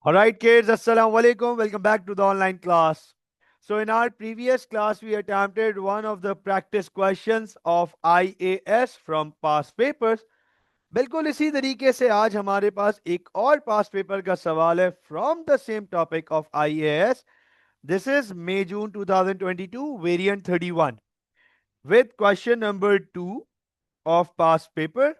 All right, kids, Assalamu alaikum. Welcome back to the online class. So, in our previous class, we attempted one of the practice questions of IAS from past papers. बिल्कुल इसी तरीके से आज हमारे पास एक और पास paper का सवाल है from the same topic of IAS. This is May June 2022 variant 31 with question number 2 of past paper.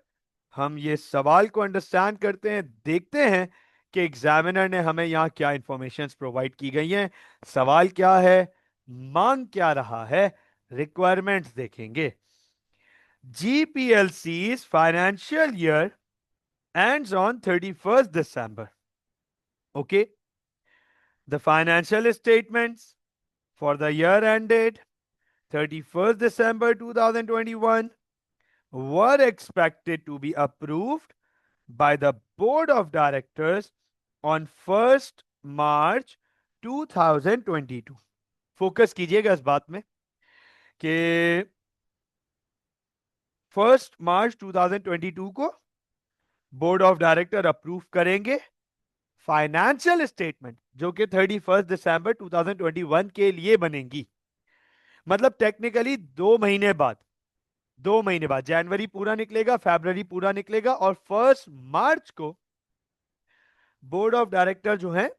हम ये सवाल को अंडरस्टैंड करते हैं, देखते हैं कि एग्जामिनर ने हमें यहाँ क्या इंफॉर्मेशन प्रोवाइड की गई हैं, सवाल क्या है, मांग क्या रहा है, रिक्वायरमेंट्स देखेंगे. GPLC's financial year ends on 31st December. Okay. The financial statements for the year ended 31st December 2021 were expected to be approved by the board of directors on 1st March 2022. Focus कीजिएगा इस बात में कि 1st मार्च 2022 को board of director approve करेंगे financial statement जो कि 31 December 2021 के लिए बनेंगी. मतलब टेक्निकली 2 महीने बाद, 2 महीने बाद जनवरी पूरा निकलेगा, फरवरी पूरा निकलेगा और 1 मार्च को बोर्ड ऑफ डायरेक्टर जो है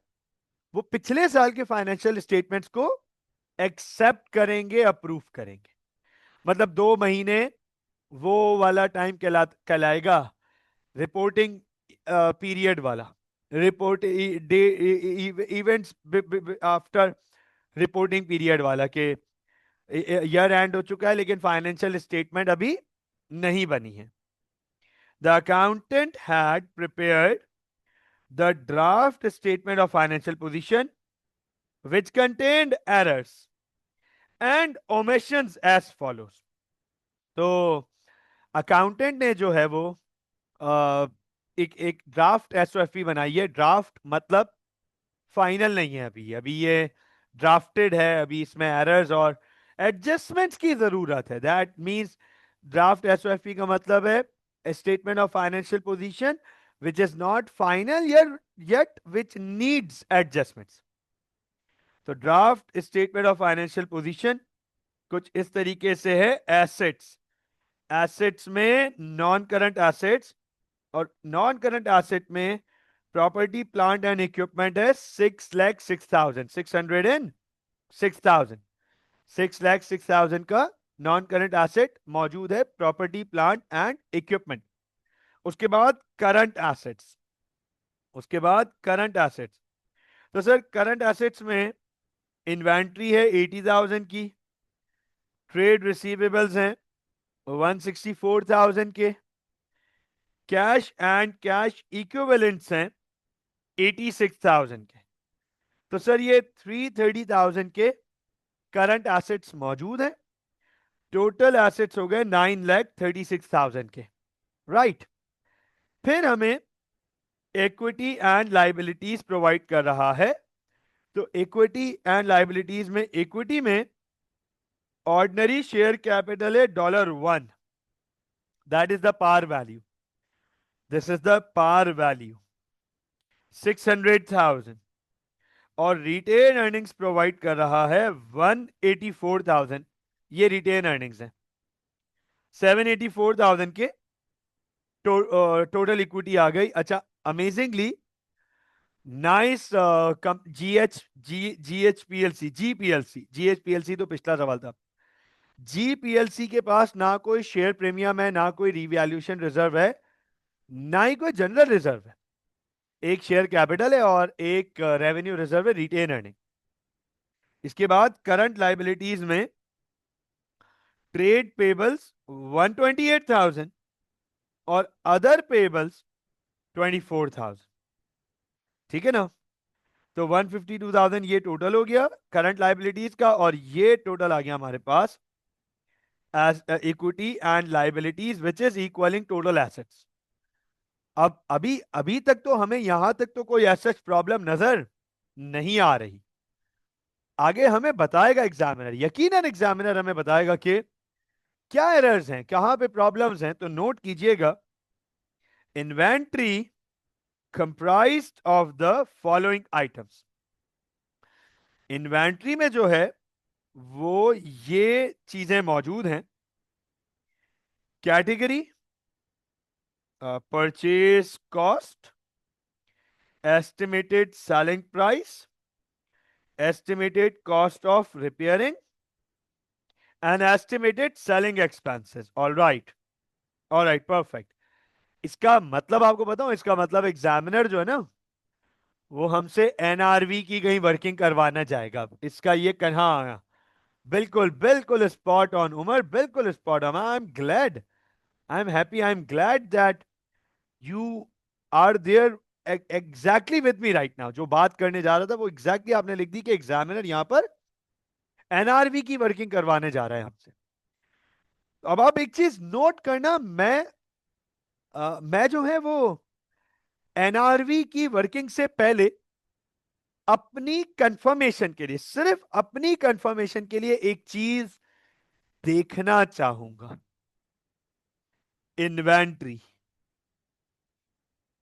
वो पिछले साल के फाइनेंशियल स्टेटमेंट्स को एक्सेप्ट करेंगे, अप्रूव करेंगे. मतलब 2 महीने वो वाला टाइम कहलाएगा रिपोर्टिंग पीरियड वाला, report events after reporting period वाला के ईयर एंड हो चुका है लेकिन फाइनेंशियल स्टेटमेंट अभी नहीं बनी है. The accountant had prepared the draft statement of financial position which contained errors and omissions as follows. तो अकाउंटेंट ने जो है वो एक ड्राफ्ट एसओएफपी बनाई है. ड्राफ्ट मतलब फाइनल नहीं है, अभी ये ड्राफ्टेड है, अभी इसमें एरर्स और एडजस्टमेंट्स की जरूरत है. दैट मींस ड्राफ्ट एसओएफपी का मतलब है statement of financial position which is not final yet which needs adjustments. तो draft statement of financial position कुछ इस तरीके से है. एसेट्स, एसेट्स में नॉन करंट एसेट्स, और नॉन करंट एसेट में प्रॉपर्टी प्लांट एंड इक्विपमेंट है 6,06,000, 6,06,000 का नॉन करंट एसेट मौजूद है, प्रॉपर्टी प्लांट एंड इक्विपमेंट. उसके बाद करंट एसेट्स, उसके बाद करंट एसेट्स. तो सर करंट एसेट्स में इन्वेंट्री है 80,000 की, ट्रेड रिसीवेबल्स हैं 164,000 के, कैश एंड कैश इक्विवेलेंट्स हैं 86,000 के. तो सर ये 330,000 के करंट एसेट्स मौजूद हैं. टोटल एसेट्स हो गए 9,36,000 के. राइट. फिर हमें इक्विटी एंड लाइबिलिटीज प्रोवाइड कर रहा है. तो इक्विटी एंड लाइबिलिटीज में इक्विटी में ऑर्डिनरी शेयर कैपिटल है $1, that is the par value, this is the par value 600,000. और रिटेन अर्निंग्स प्रोवाइड कर रहा है 184,000. ये रिटेन अर्निंग्स है. 784,000 के टोटल इक्विटी आ गई. अच्छा, अमेजिंगली नाइस. जीएचपीएलसी तो पिछला सवाल था. जीपीएलसी के पास ना कोई शेयर प्रीमियम है, ना कोई रिवैल्यूएशन रिजर्व है, ना ही कोई जनरल रिजर्व है. एक शेयर कैपिटल है और एक रेवेन्यू रिजर्व है, रिटेन अर्निंग. इसके बाद करंट लाइबिलिटीज में ट्रेड पेबल्स 128,000 और अदर पेबल्स 24,000. ठीक है ना. तो 152,000 ये टोटल हो गया करंट लाइबिलिटीज का, और ये टोटल आ गया हमारे पास as equity and liabilities which is equalling total assets. अब अभी अभी तक तो हमें यहां तक तो कोई एसेट्स प्रॉब्लम नजर नहीं आ रही. आगे हमें बताएगा एग्जामिनर, यकीनन एग्जामिनर हमें बताएगा कि क्या एरर्स हैं, कहां पे प्रॉब्लम्स हैं. तो नोट कीजिएगा, inventory comprised of the following items. Inventory में जो है वो ये चीजें मौजूद हैं। Category purchase cost, estimated selling price, estimated cost of repairing and estimated selling expenses. All right, all right, perfect. इसका मतलब आपको बताऊं, इसका मतलब एग्जामिनर जो है ना वो हमसे एनआरवी की कहीं वर्किंग करवाना चाहेगा। इसका ये हाँ, बिल्कुल बिल्कुल स्पॉट ऑन उमर, बिल्कुल spot on. I am glad, I am happy, I am glad that you are there exactly with me right now. जो बात करने जा रहा था वो एग्जैक्टली आपने लिख दी कि एग्जामिनर यहां पर एनआरवी की वर्किंग करवाने जा रहा है हमसे। अब आप एक चीज नोट करना, मैं जो है वो एनआरवी की वर्किंग से पहले अपनी कंफर्मेशन के लिए, सिर्फ अपनी कंफर्मेशन के लिए एक चीज देखना चाहूंगा। Inventory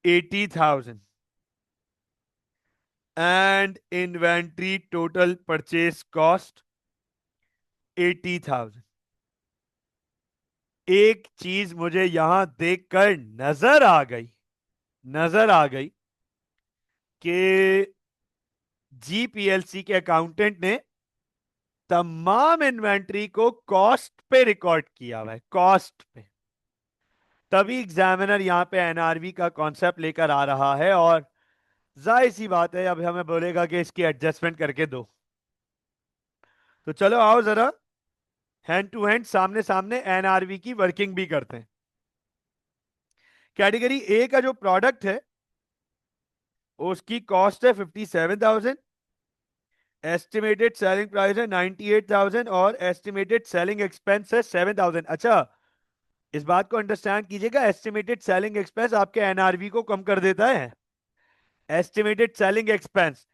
80,000 and inventory total purchase cost 80,000। एक चीज मुझे यहां देखकर नजर आ गई कि जीपीएलसी के अकाउंटेंट ने तमाम इन्वेंट्री को कॉस्ट पे रिकॉर्ड किया हुआ है, कॉस्ट पे। तभी एग्जामिनर यहां पे एनआरवी का कॉन्सेप्ट लेकर आ रहा है और जाहिर सी बात है अब हमें बोलेगा कि इसकी एडजस्टमेंट करके दो। तो चलो आओ जरा हैंड टू हैंड, सामने सामने एनआरवी की वर्किंग भी करते हैं। कैटेगरी ए का जो प्रोडक्ट है उसकी कॉस्ट है 57,000, एस्टिमेटेड सेलिंग प्राइस है 98,000 और एस्टिमेटेड सेलिंग एक्सपेंस है 7,000। अच्छा, इस बात को अंडरस्टैंड कीजिएगा, एस्टिमेटेड सेलिंग एक्सपेंस आपके एनआरवी को कम कर देता है। एस्टिमेटेड सेलिंग एक्सपेंस,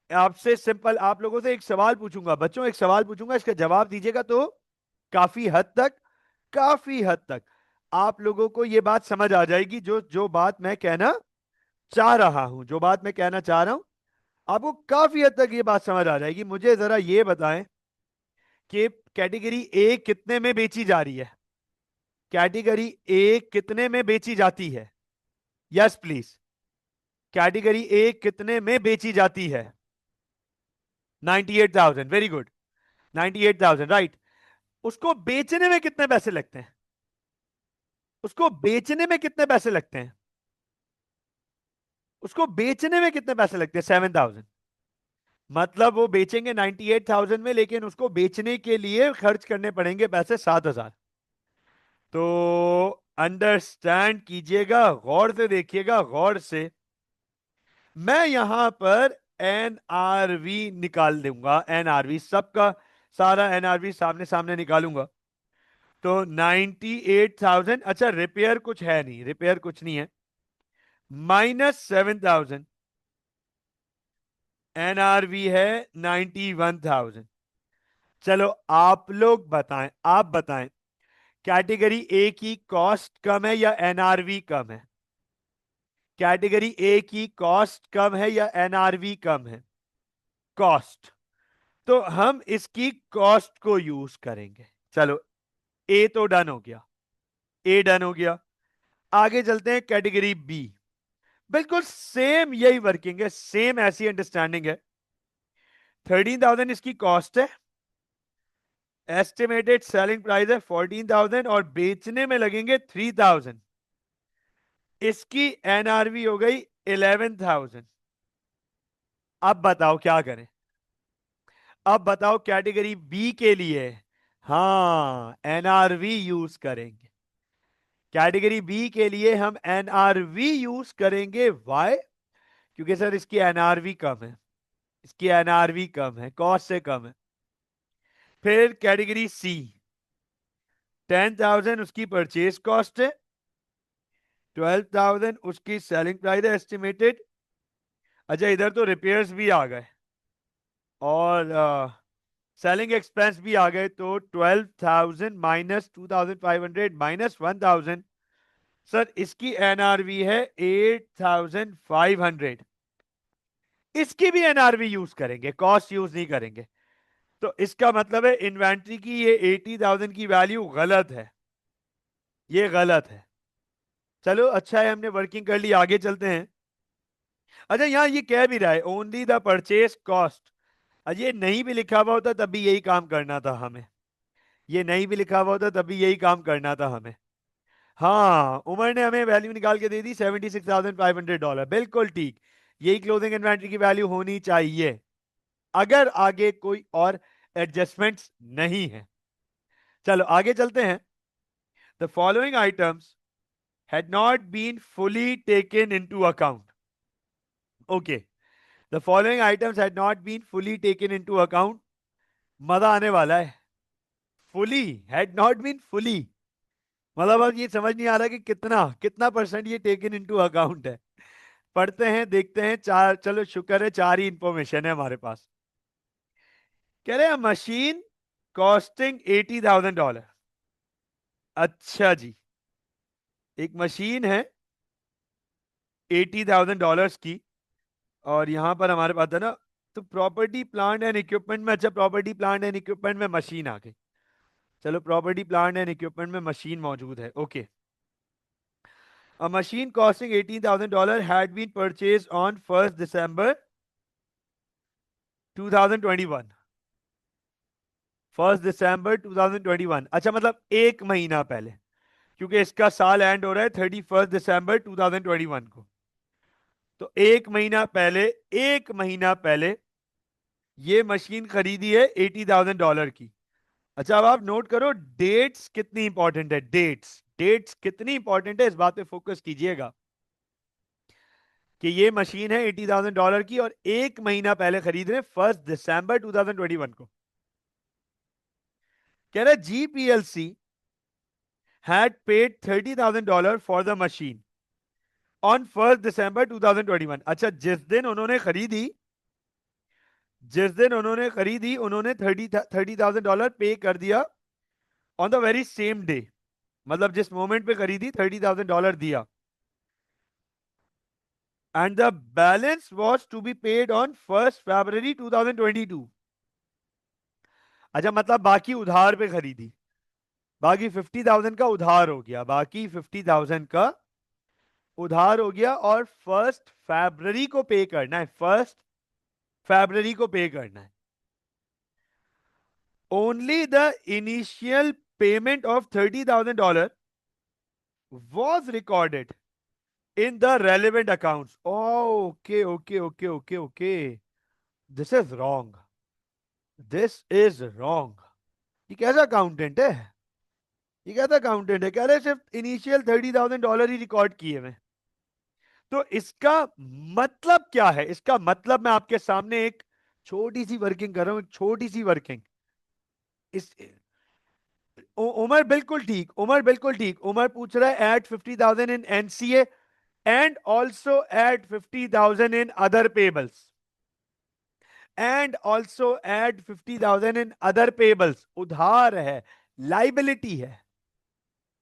आपसे सिंपल आप लोगों से एक सवाल पूछूंगा बच्चों, एक सवाल पूछूंगा, इसका जवाब दीजिएगा तो काफी हद तक, काफी हद तक आप लोगों को यह बात समझ आ जाएगी। जो जो बात मैं कहना चाह रहा हूं, जो बात मैं कहना चाह रहा हूं, आपको काफी हद तक यह बात समझ आ जाएगी। मुझे जरा यह बताएं कि कैटेगरी ए कितने में बेची जा रही है? कैटेगरी ए कितने में बेची जाती है? Yes please. कैटेगरी ए कितने में बेची जाती है? 98,000, वेरी गुड, 98,000 राइट। उसको बेचने में कितने पैसे लगते हैं? उसको बेचने में कितने पैसे लगते हैं? उसको बेचने में कितने पैसे लगते हैं? 7,000। मतलब वो बेचेंगे 98,000 में, लेकिन उसको बेचने के लिए खर्च करने पड़ेंगे पैसे 7,000। तो अंडरस्टैंड कीजिएगा, गौर से देखिएगा, गौर से। मैं यहां पर एनआरवी निकाल दूंगा, एनआरवी सबका सारा एनआरवी सामने सामने निकालूंगा। तो 98,000, अच्छा रिपेयर कुछ है नहीं, रिपेयर कुछ नहीं है, -7,000, एनआरवी है 91,000। चलो आप लोग बताएं, आप बताएं, कैटेगरी ए की कॉस्ट कम है या एनआरवी कम है? कैटेगरी ए की कॉस्ट कम है या एनआरवी कम है? कॉस्ट। तो हम इसकी कॉस्ट को यूज करेंगे। चलो ए तो डन हो गया, ए डन हो गया। आगे चलते हैं कैटेगरी बी। बिल्कुल सेम यही वर्किंग है, सेम ऐसी अंडरस्टैंडिंग है। 13,000 इसकी कॉस्ट है, एस्टिमेटेड सेलिंग प्राइस है 14,000 और बेचने में लगेंगे 3,000। इसकी एनआरवी हो गई 11,000। अब बताओ क्या करें? अब बताओ कैटेगरी बी के लिए, हाँ एनआरवी यूज करेंगे। कैटेगरी बी के लिए हम एनआरवी यूज करेंगे। वाई? क्योंकि सर इसकी एनआरवी कम है, इसकी एनआरवी कम है, कॉस्ट से कम है। फिर कैटेगरी सी, 10,000 उसकी परचेज कॉस्ट है, 12,000 उसकी सेलिंग प्राइस है एस्टिमेटेड। अच्छा इधर तो रिपेयर्स भी आ गए और सेलिंग एक्सपेंस भी आ गए, तो 12,000 -2,500 -1,000, सर इसकी एनआरवी है 8500, इसकी भी एनआरवी यूज करेंगे, कॉस्ट यूज नहीं करेंगे। तो इसका मतलब है इन्वेंट्री की ये 80,000 की वैल्यू गलत है, ये गलत है। चलो अच्छा है हमने वर्किंग कर ली, आगे चलते हैं। अच्छा यहां ये कह भी रहा है ओनली द परचेज कॉस्ट, ये नहीं भी लिखा हुआ होता तब भी यही काम करना था हमें, ये नहीं भी लिखा हुआ होता तब भी यही काम करना था हमें। हाँ उमर ने हमें वैल्यू निकाल के दे दी $76,500, बिल्कुल ठीक, यही क्लोजिंग इन्वेंट्री की वैल्यू होनी चाहिए अगर आगे कोई और एडजस्टमेंट्स नहीं है। चलो आगे चलते हैं। The following items had not been fully taken into account. Okay, the following items had not been fully taken into account. मजा आने वाला है। fully had not been fully मतलब अब ये समझ नहीं आ रहा कि कितना कितना परसेंट ये टेकन इनटू अकाउंट है। पढ़ते हैं देखते हैं, चार, चलो शुक्र है चार ही इंफॉर्मेशन है हमारे पास। कह रहे हैं मशीन कॉस्टिंग $80,000। अच्छा जी, एक मशीन है $80,000 की, और यहां पर हमारे पास है ना, तो प्रॉपर्टी प्लांट एंड इक्विपमेंट में, अच्छा प्रॉपर्टी प्लांट एंड इक्विपमेंट में मशीन आ गई। चलो प्रॉपर्टी प्लांट एंड इक्विपमेंट में मशीन मौजूद है, okay. A machine costing $18,000 had been purchased on 1st December 2021। 1st December 2021, अच्छा मतलब एक महीना पहले, क्योंकि इसका साल एंड हो रहा है 31st December 2021 को। तो एक महीना पहले, एक महीना पहले ये मशीन खरीदी है $80,000 की। अच्छा अब आप नोट करो डेट्स कितनी इंपॉर्टेंट है, डेट्स डेट्स कितनी इंपॉर्टेंट है, इस बात पे फोकस कीजिएगा कि ये मशीन है $80,000 की और एक महीना पहले खरीद रहे, 1st December 2021 को। कह रहा है GPLC had paid $30,000 for the machine on 1st December 2021। अच्छा जिस दिन उन्होंने खरीदी उन्होंने $30,000 पे कर दिया on the very same day, मतलब जिस मोमेंट पे खरीदी $30,000 दिया, and the balance was to be paid on 1st February 2022। अच्छा मतलब बाकी उधार पे खरीदी, बाकी 50,000 का उधार हो गया, बाकी 50,000 का उधार हो गया, और 1st February को पे करना है, 1st February को पे करना है। Only the initial payment of $30,000 was recorded in the relevant accounts। Okay, okay, okay, okay, okay. This is wrong. This is wrong. ये कैसा अकाउंटेंट है, ये कैसा अकाउंटेंट है, कह रहे सिर्फ इनिशियल $30,000 ही रिकॉर्ड किए हुए। तो इसका मतलब क्या है, इसका मतलब मैं आपके सामने एक छोटी सी वर्किंग कर रहा हूं, एक छोटी सी वर्किंग। इस उमर बिल्कुल ठीक, उमर बिल्कुल ठीक, उमर पूछ रहा है at 50,000 in NCA and also add 50,000 in other payables, and also add 50,000 in other payables। उधार है, लाइबिलिटी है,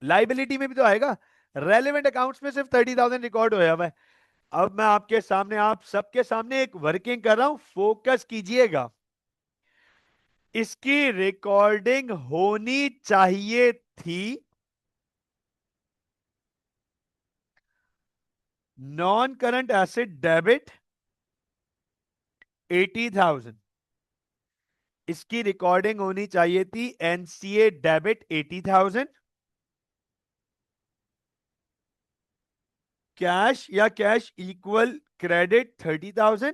लाइबिलिटी में भी तो आएगा, रेलेवेंट अकाउंट्स में सिर्फ 30,000 रिकॉर्ड होया हुआ है। अब मैं आपके सामने, आप सबके सामने एक वर्किंग कर रहा हूं, फोकस कीजिएगा। इसकी रिकॉर्डिंग होनी चाहिए थी नॉन करंट एसेट डेबिट 80,000, इसकी रिकॉर्डिंग होनी चाहिए थी एनसीए डेबिट 80,000, कैश या cash equal credit 30,000,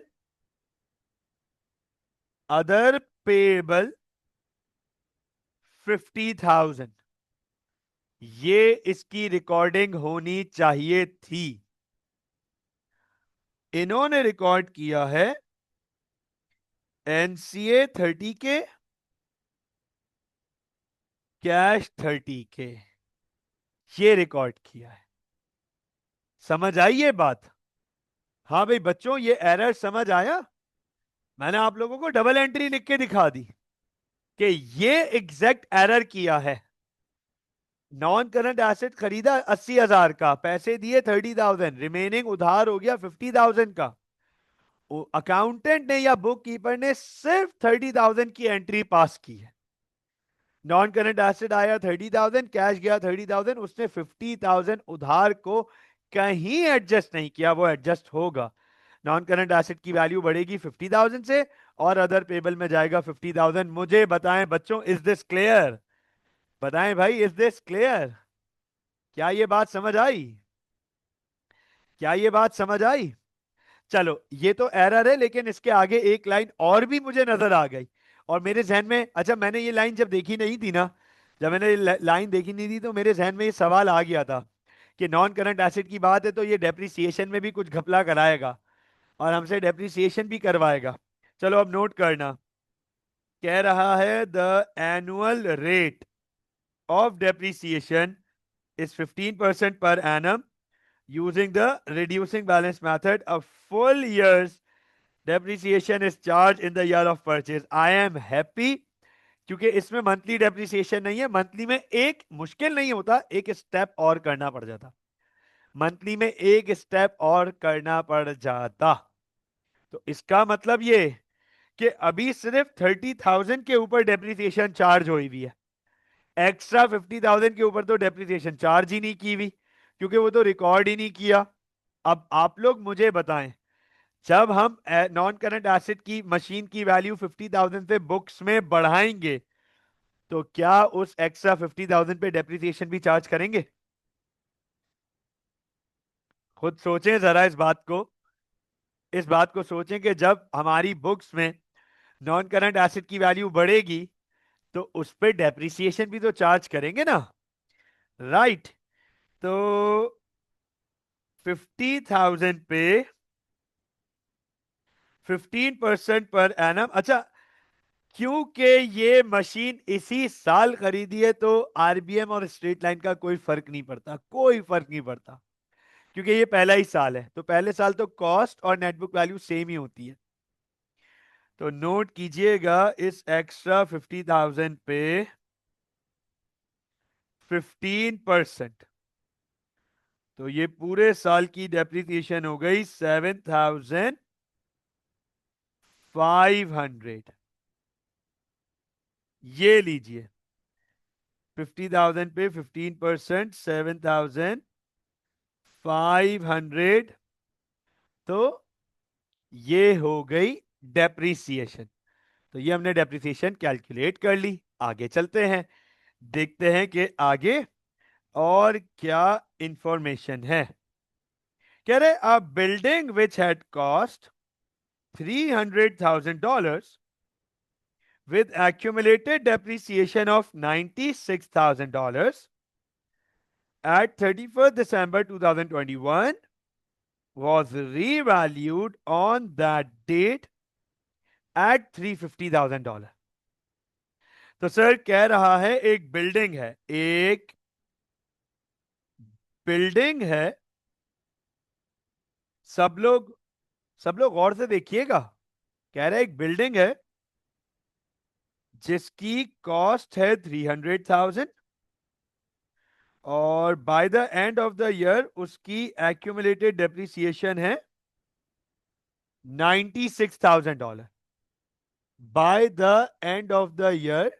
other payable 50,000। ये इसकी रिकॉर्डिंग होनी चाहिए थी। इन्होंने रिकॉर्ड किया है एनसीए 30 के, कैश 30 के, ये रिकॉर्ड किया है। समझ आई ये बात? हाँ भाई बच्चों, ये एरर समझ आया? मैंने आप लोगों को डबल एंट्री लिख के दिखा दी कि ये एग्जैक्ट एरर किया है, नॉन करंट एसेट खरीदा 80,000 का, पैसे दिए 30,000, रिमेनिंग उधार हो गया 50,000 का। अकाउंटेंट ने या बुक कीपर ने सिर्फ 30,000 की एंट्री पास की है। नॉन करंट एसेट आया 30,000, कैश गया 30,000, उसने 50,000 उधार को कहीं एडजस्ट नहीं किया, वो एडजस्ट होगा। नॉन करंट एसेट की वैल्यू बढ़ेगी 50,000 से और अदर पेबल में जाएगा 50,000। मुझे बताएं बच्चों, इज दिस क्लियर? बताएं भाई, इज दिस क्लियर? क्या ये बात समझ आई? क्या ये बात समझ आई? चलो, ये तो एरर है, लेकिन इसके आगे एक लाइन और भी मुझे नजर आ गई और मेरे जहन में, अच्छा मैंने ये लाइन जब देखी नहीं थी ना, जब मैंने ये लाइन देखी नहीं थी तो मेरे जहन में ये सवाल आ गया था कि नॉन करंट एसेट की बात है तो ये डेप्रिसिएशन में भी कुछ घपला कराएगा और हमसे डेप्रिसिएशन भी करवाएगा। चलो अब नोट करना, कह रहा है the annual rate of depreciation is 15% per annum using the reducing balance method. A full year's depreciation is charged in the year of purchase. I am happy क्योंकि इसमें मंथली डेप्रिसिएशन नहीं है। मंथली में एक मुश्किल नहीं होता, एक स्टेप और करना पड़ जाता, मंथली में एक स्टेप और करना पड़ जाता। तो इसका मतलब ये कि अभी सिर्फ 30,000 के ऊपर डेप्रिसिएशन चार्ज हुई हुई है, एक्स्ट्रा 50,000 के ऊपर तो डेप्रिसिएशन चार्ज ही नहीं की हुई क्योंकि वो तो रिकॉर्ड ही नहीं किया। अब आप लोग मुझे बताएं, जब हम नॉन करंट एसेट की मशीन की वैल्यू 50,000 से बुक्स में बढ़ाएंगे तो क्या उस एक्स्ट्रा 50,000 पे डेप्रिसिएशन भी चार्ज करेंगे? खुद सोचें जरा इस बात को, इस बात को सोचें कि जब हमारी बुक्स में नॉन करंट एसेट की वैल्यू बढ़ेगी तो उस पर डेप्रिसिएशन भी तो चार्ज करेंगे ना, राइट? तो 50,000 पे 15% पर एनम। अच्छा, क्योंकि ये मशीन इसी साल खरीदी है तो आरबीएम और स्ट्रेट लाइन का कोई फर्क नहीं पड़ता, कोई फर्क नहीं पड़ता, क्योंकि ये पहला ही साल है तो पहले साल तो कॉस्ट और नेटबुक वैल्यू सेम ही होती है। तो नोट कीजिएगा, इस एक्स्ट्रा 50,000 पे 15%, तो ये पूरे साल की डेप्रिसिएशन हो गई 7,500। ये लीजिए, 50,000 पे 15%, 7,500, तो ये हो गई डेप्रिसिएशन। तो ये हमने डेप्रिसिएशन कैलकुलेट कर ली। आगे चलते हैं, देखते हैं कि आगे और क्या इंफॉर्मेशन है। कह रहे a building which had cost $300,000 with accumulated depreciation of $96,000 at 31st December 2021 was revalued on that date at $350,000। तो सर कह रहा है एक बिल्डिंग है, एक बिल्डिंग है, सब लोग गौर से देखिएगा, कह रहा है एक बिल्डिंग है जिसकी कॉस्ट है 300,000 और by the end of the year उसकी एक्यूमुलेटेड डेप्रिसिएशन है $96,000। By the end of the year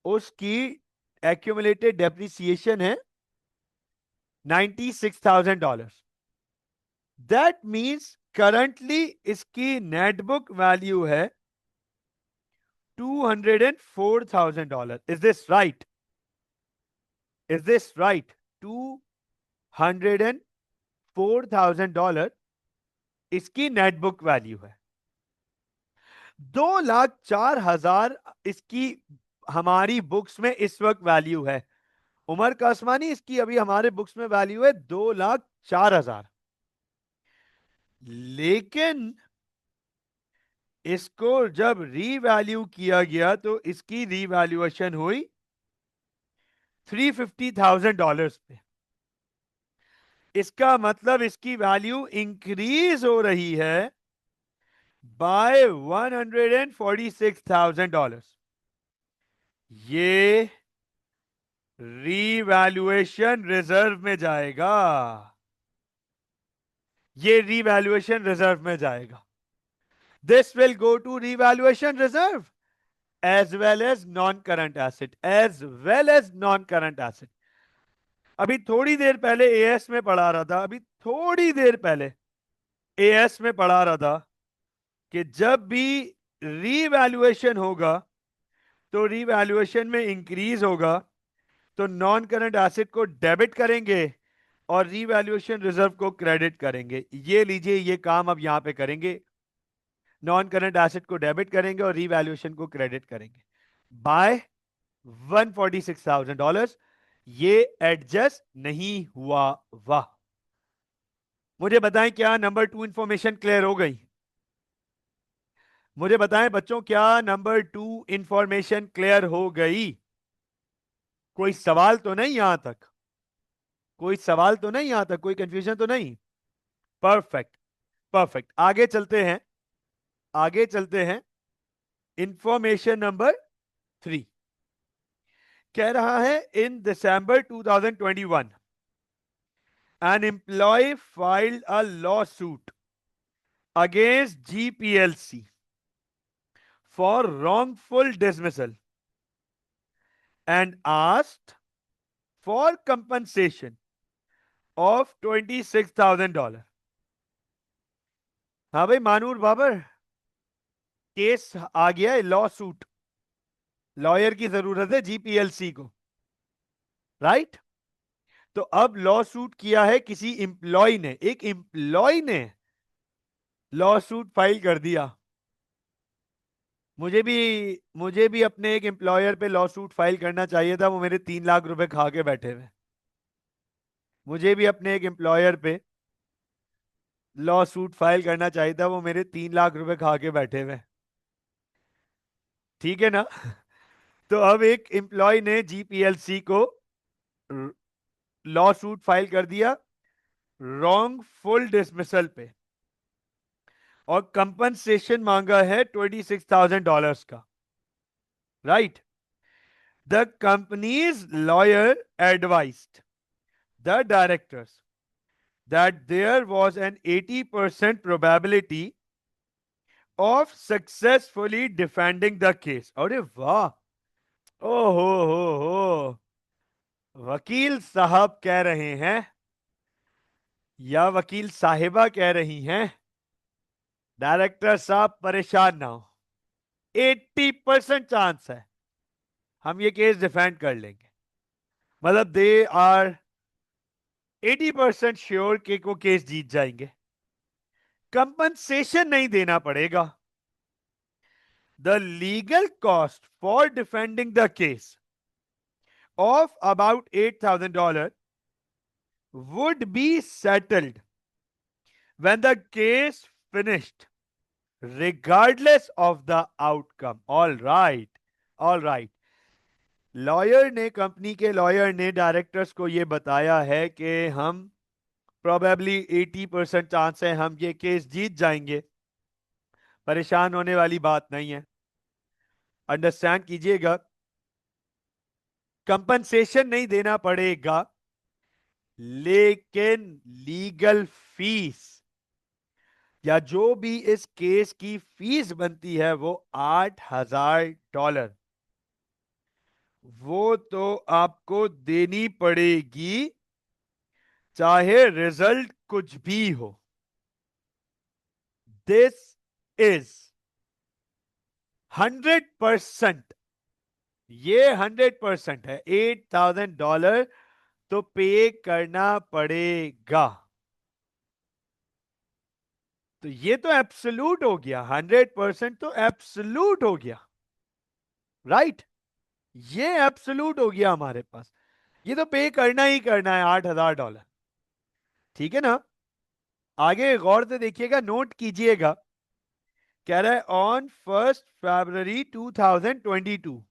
उसकी एक्यूमुलेटेड डेप्रिसिएशन है $96,000। दैट मीन्स करंटली इसकी नेट बुक वैल्यू है $204,000। Is this right? Is this right? $204,000 इसकी नेट बुक वैल्यू है। 2,04,000 इसकी हमारी बुक्स में इस वक्त वैल्यू है। उमर कासमानी, इसकी अभी हमारे बुक्स में वैल्यू है 2,04,000, लेकिन इसको जब रीवैल्यू किया गया तो इसकी रीवैल्यूएशन हुई $350,000 पे। इसका मतलब इसकी वैल्यू इंक्रीज हो रही है बाय $146,000। ये रीवैल्यूएशन रिजर्व में जाएगा। ये रीवैल्यूएशन रिजर्व में जाएगा। This will go to revaluation reserve as well as non current asset, as well as non current asset. अभी थोड़ी देर पहले एएस में पढ़ा रहा था, अभी थोड़ी देर पहले एएस में पढ़ा रहा था कि जब भी रीवैल्यूएशन होगा तो रीवैल्यूएशन में इंक्रीज होगा तो नॉन करंट एसेट को डेबिट करेंगे और रीवैल्यूएशन रिजर्व को क्रेडिट करेंगे। ये लीजिए, ये काम अब यहां पे करेंगे। नॉन करंट एसेट को डेबिट करेंगे और रीवैल्यूएशन को क्रेडिट करेंगे बाय $146,000। ये एडजस्ट नहीं हुआ। वाह। मुझे बताएं क्या नंबर 2 इंफॉर्मेशन क्लियर हो गई? मुझे बताएं बच्चों, क्या नंबर 2 इंफॉर्मेशन क्लियर हो गई? कोई सवाल तो नहीं यहां तक? कोई सवाल तो नहीं यहां तक? कोई कंफ्यूजन तो नहीं? Perfect, perfect. आगे चलते हैं, आगे चलते हैं। इंफॉर्मेशन नंबर 3 कह रहा है इन दिसंबर 2021 an employee filed a lawsuit against GPLC for wrongful dismissal and asked for compensation of $26,000। हाँ भाई मानूर बाबर, केस आ गया है, लॉ सूट। लॉयर की जरूरत है जीपीएलसी को, राइट? तो अब लॉ सूट किया है किसी इंप्लॉय ने, एक इंप्लॉय ने लॉ सूट फाइल कर दिया। मुझे भी अपने एक एम्प्लॉयर पे लॉ सूट फाइल करना चाहिए था, वो मेरे 3 लाख रुपए खा के बैठे हुए। मुझे भी अपने एक एम्प्लॉयर पे लॉ सूट फाइल करना चाहिए था, वो मेरे 3 लाख रुपए खा के बैठे हुए। ठीक है ना? तो अब एक एम्प्लॉय ने जीपीएलसी को लॉ सूट फाइल कर दिया रॉन्गफुल डिसमिसल पे और कंपनसेशन मांगा है $26,000 का, right? The companies lawyer advised the directors that there was an 80% probability of successfully defending the case। अरे वाह, ओहो हो, वकील साहब कह रहे हैं या वकील साहिबा कह रही हैं, डायरेक्टर साहब परेशान ना हो, 80% चांस है हम ये केस डिफेंड कर लेंगे। मतलब दे आर 80% श्योर के को केस जीत जाएंगे, कंपनसेशन नहीं देना पड़ेगा। The legal cost for defending the case of about $8,000 would be settled when the case finished, regardless of the outcome। All right, all right। Lawyer ने, कंपनी के lawyer ने directors को यह बताया है कि हम प्रोबेबली 80% चांस है हम ये केस जीत जाएंगे, परेशान होने वाली बात नहीं है। अंडरस्टैंड कीजिएगा, कंपनसेशन नहीं देना पड़ेगा, लेकिन लीगल फीस या जो भी इस केस की फीस बनती है वो $8,000, वो तो आपको देनी पड़ेगी चाहे रिजल्ट कुछ भी हो। दिस इज 100%, ये 100% है। $8,000 तो पे करना पड़ेगा। तो ये तो एब्सोल्यूट हो गया, 100% तो एब्सोल्यूट हो गया, राइट? ये एब्सोल्यूट हो गया हमारे पास, ये तो पे करना ही करना है $8,000। ठीक है ना? आगे गौर से देखिएगा, नोट कीजिएगा, कह रहा है on 1 February 2022,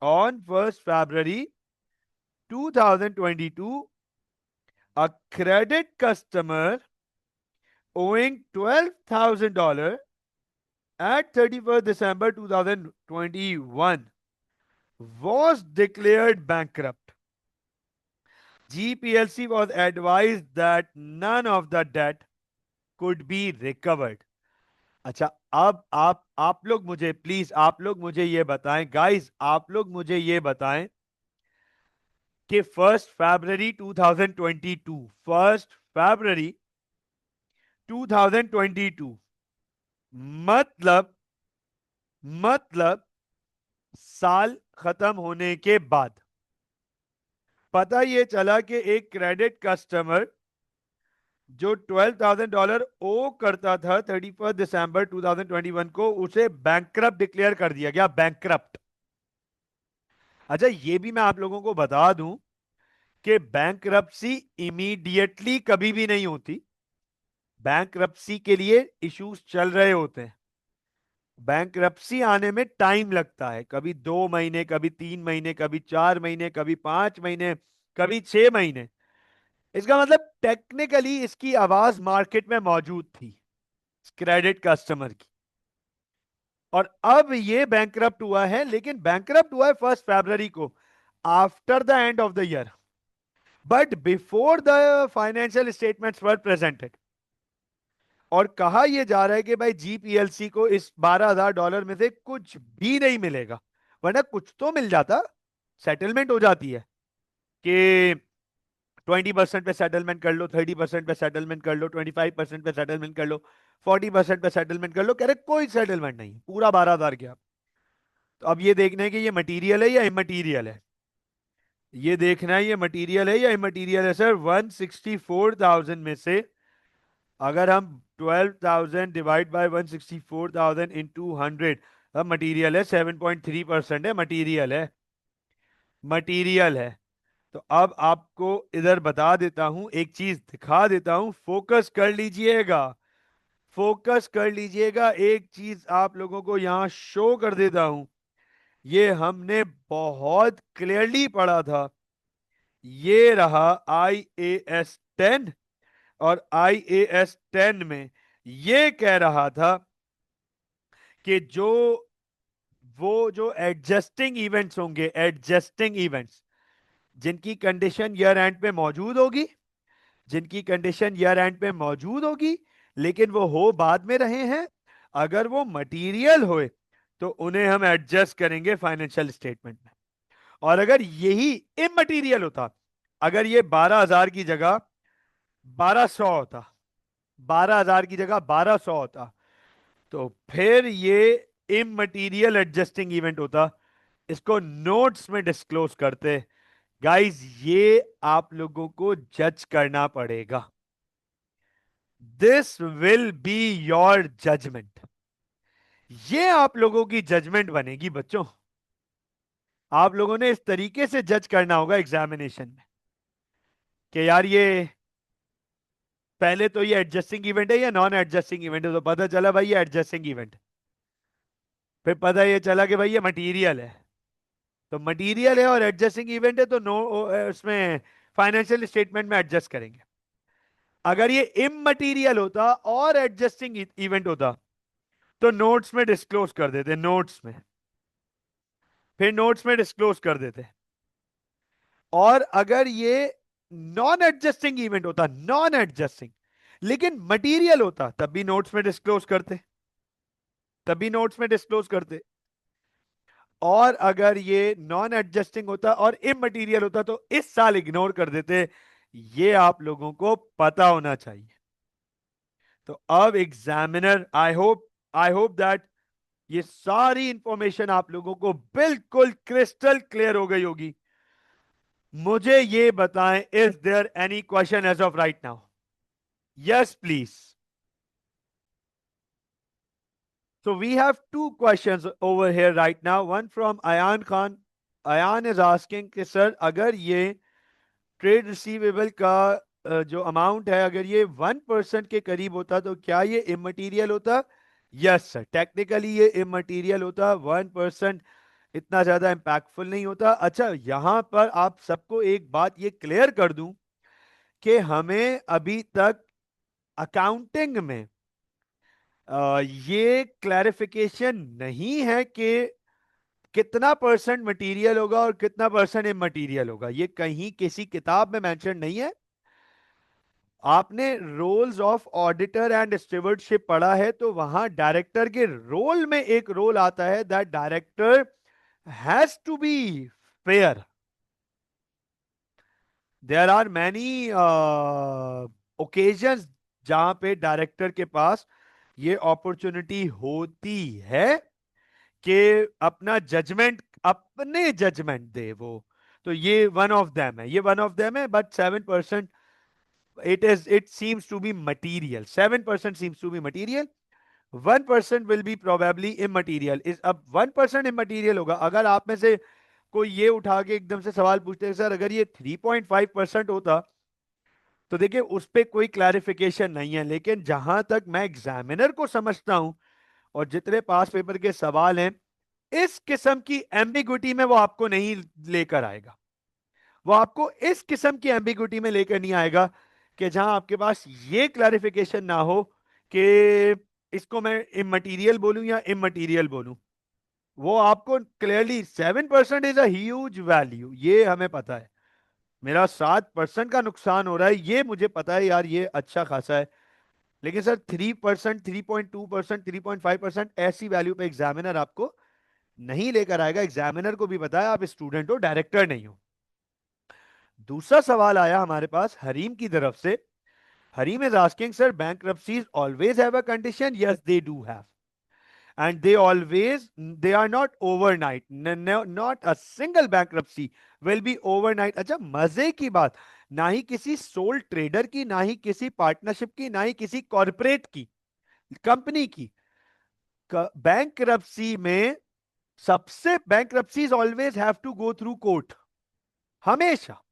on 1 February 2022 a credit customer owing $12,000 at 31st December 2021 was declared bankrupt। GPLC was advised that none of the debt could be recovered. अच्छा, अब आप लोग मुझे प्लीज, आप लोग मुझे ये बताएं गाइस, आप लोग मुझे ये बताएं कि 1 फरवरी 2022, 1 फरवरी 2022 मतलब मतलब साल खत्म होने के बाद पता ये चला कि एक क्रेडिट कस्टमर जो $12,000 ओ करता था 31 दिसंबर 2021 को, उसे बैंकरप्ट डिक्लेयर कर दिया गया, बैंकरप्ट। अच्छा, ये भी मैं आप लोगों को बता दूं कि बैंकरप्सी इमीडिएटली कभी भी नहीं होती। बैंकरप्सी के लिए इश्यूज चल रहे होते हैं। बैंकरप्सी आने में टाइम लगता है, कभी 2 महीने, कभी 3 महीने, कभी 4 महीने, कभी 5 महीने, कभी 6 महीने। इसका मतलब टेक्निकली इसकी आवाज मार्केट में मौजूद थी, क्रेडिट कस्टमर की। और अब ये बैंकरप्ट हुआ है, लेकिन बैंकरप्ट हुआ है 1 फरवरी को, after the end of the year, but before the financial statements were presented. और कहा यह जा रहा है कि भाई जीपीएलसी को इस $12,000 में से कुछ भी नहीं मिलेगा, वरना कुछ तो मिल जाता, सेटलमेंट हो जाती है कि 20% पे सेटलमेंट कर लो, 30% पे सेटलमेंट कर लो, 25% पे सेटलमेंट कर लो, 40% पे सेटलमेंट कर लो। कह रहे कोई सेटलमेंट नहीं, पूरा 12,000 गया। तो अब ये देखना है कि ये मटीरियल है या इमटीरियल है। ये देखना है ये मटीरियल है या इमटीरियल है। सर 164,000 में से अगर हम 12,000 डिवाइड बाय 164,000 इंटू 100, अब मटीरियल है 7.3% है, मटीरियल है, मटीरियल है। तो अब आपको इधर बता देता हूं, एक चीज दिखा देता हूं, फोकस कर लीजिएगा, फोकस कर लीजिएगा। एक चीज आप लोगों को यहां शो कर देता हूं, ये हमने बहुत क्लियरली पढ़ा था। ये रहा IAS 10, और IAS 10 में ये कह रहा था कि वो जो एडजस्टिंग इवेंट्स होंगे, एडजस्टिंग इवेंट्स जिनकी कंडीशन ईयर एंड पे मौजूद होगी, जिनकी कंडीशन ईयर एंड पे मौजूद होगी, लेकिन वो हो बाद में रहे हैं, अगर वो मटेरियल होए तो उन्हें हम एडजस्ट करेंगे फाइनेंशियल स्टेटमेंट में। और अगर यही इमटेरियल होता, अगर ये 12,000 की जगह 1200 होता, 12,000 की जगह 1200 होता, तो फिर ये इमटेरियल एडजस्टिंग इवेंट होता, इसको नोट्स में डिस्क्लोज करते। गाइस ये आप लोगों को जज करना पड़ेगा, this will be your judgement. ये आप लोगों की जजमेंट बनेगी बच्चों, आप लोगों ने इस तरीके से जज करना होगा एग्जामिनेशन में कि यार ये पहले तो ये एडजस्टिंग इवेंट है या नॉन एडजस्टिंग इवेंट है। तो पता चला भाई ये एडजस्टिंग इवेंट, फिर पता ये चला कि भाई ये मटेरियल है। तो मटेरियल है और एडजस्टिंग इवेंट है, तो नो उसमें फाइनेंशियल स्टेटमेंट में एडजस्ट करेंगे। अगर ये इमटेरियल होता और एडजस्टिंग इवेंट होता तो नोट्स में डिस्क्लोज कर देते, नोट्स में, फिर नोट्स में डिस्क्लोज कर देते। और अगर ये नॉन एडजस्टिंग इवेंट होता, नॉन एडजस्टिंग, लेकिन मटेरियल होता, तब भी नोट्स में डिस्क्लोज करते, तब भी नोट्स में डिस्क्लोज करते। और अगर ये नॉन एडजस्टिंग होता और इमटेरियल होता तो इस साल इग्नोर कर देते। ये आप लोगों को पता होना चाहिए। तो अब एग्जामिनर, आई होप दैट ये सारी इंफॉर्मेशन आप लोगों को बिल्कुल क्रिस्टल क्लियर हो गई होगी। मुझे ये बताएं, is there any question as of right now? Yes please. So we have two questions over here right now. One from Ayan Khan. Ayan is asking कि सर अगर ये ट्रेड रिसीवेबल का जो अमाउंट है, अगर ये 1% के करीब होता तो क्या ये इमटेरियल होता? यस सर, टेक्निकली ये इमटेरियल होता, 1% इतना ज्यादा इंपैक्टफुल नहीं होता। अच्छा, यहां पर आप सबको एक बात ये क्लियर कर दूं कि हमें अभी तक अकाउंटिंग में ये क्लैरिफिकेशन नहीं है कि कितना परसेंट मटेरियल होगा और कितना परसेंट इमटेरियल होगा, ये कहीं किसी किताब में मेंशन नहीं है। आपने roles of auditor and stewardship पढ़ा है, तो वहां डायरेक्टर के रोल में एक रोल आता है, that director has to be fair. There are many occasions जहां पे डायरेक्टर के पास ये अपॉर्चुनिटी होती है कि अपना जजमेंट, अपने जजमेंट दे वो। तो ये वन ऑफ देम है, ये वन ऑफ देम है, but 7% it seems to be material, 7% seems to be material, 1% will be probably immaterial। इस अब 1% immaterial होगा। अगर आप में से कोई ये उठा के एकदम से सवाल पूछते हैं, सर अगर ये 3.5% होता, तो देखिए उस पर कोई क्लैरिफिकेशन नहीं है, लेकिन जहां तक मैं एग्जामिनर को समझता हूं और जितने पास पेपर के सवाल हैं, इस किस्म की एम्बिग्विटी में वो आपको नहीं लेकर आएगा। वो आपको इस किस्म की एम्बिग्विटी में लेकर नहीं आएगा कि जहां आपके पास ये क्लैरिफिकेशन ना हो कि इसको मैं इमटेरियल बोलूं या इमटेरियल बोलूं। वो आपको clearly 7% is a huge value, ये हमें पता है। मेरा 7% का नुकसान हो रहा है, ये मुझे पता है यार, ये अच्छा खासा है। लेकिन सर 3%, 3.2%, 3.5% ऐसी वैल्यू पे एग्जामिनर आपको नहीं लेकर आएगा। एग्जामिनर को भी पता है आप स्टूडेंट हो, डायरेक्टर नहीं हो। दूसरा सवाल आया हमारे पास हरीम की तरफ से। Hareem is asking, sir bankruptcies always have a condition? Yes, they do have, and they are not overnight. Not a single bankruptcy will be overnight। अच्छा मजे की बात, ना ही किसी सोल ट्रेडर की, ना ही किसी पार्टनरशिप की, ना ही किसी कॉरपोरेट की, कंपनी की बैंक्रप्सी में सबसे bankruptcies always have to go through court, हमेशा।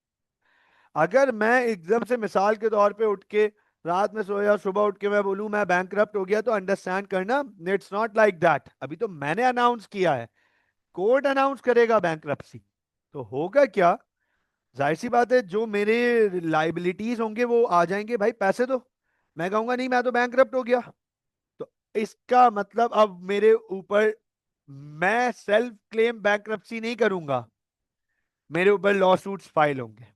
अगर मैं एकदम से मिसाल के तौर पे उठ के रात में सोया, सुबह उठ के मैं बोलूं मैं बैंकरप्ट हो गया, तो अंडरस्टैंड करना, इट्स नॉट लाइक दैट। अभी तो मैंने अनाउंस किया है, कोर्ट अनाउंस करेगा बैंकरप्सी। तो होगा क्या, जाहिर सी बात है जो मेरे लाइबिलिटीज होंगे वो आ जाएंगे, भाई पैसे दो। मैं कहूंगा नहीं मैं तो बैंकरप्ट हो गया, तो इसका मतलब अब मेरे ऊपर, मैं सेल्फ क्लेम बैंकरप्सी नहीं करूंगा, मेरे ऊपर लॉ सूट्स फाइल होंगे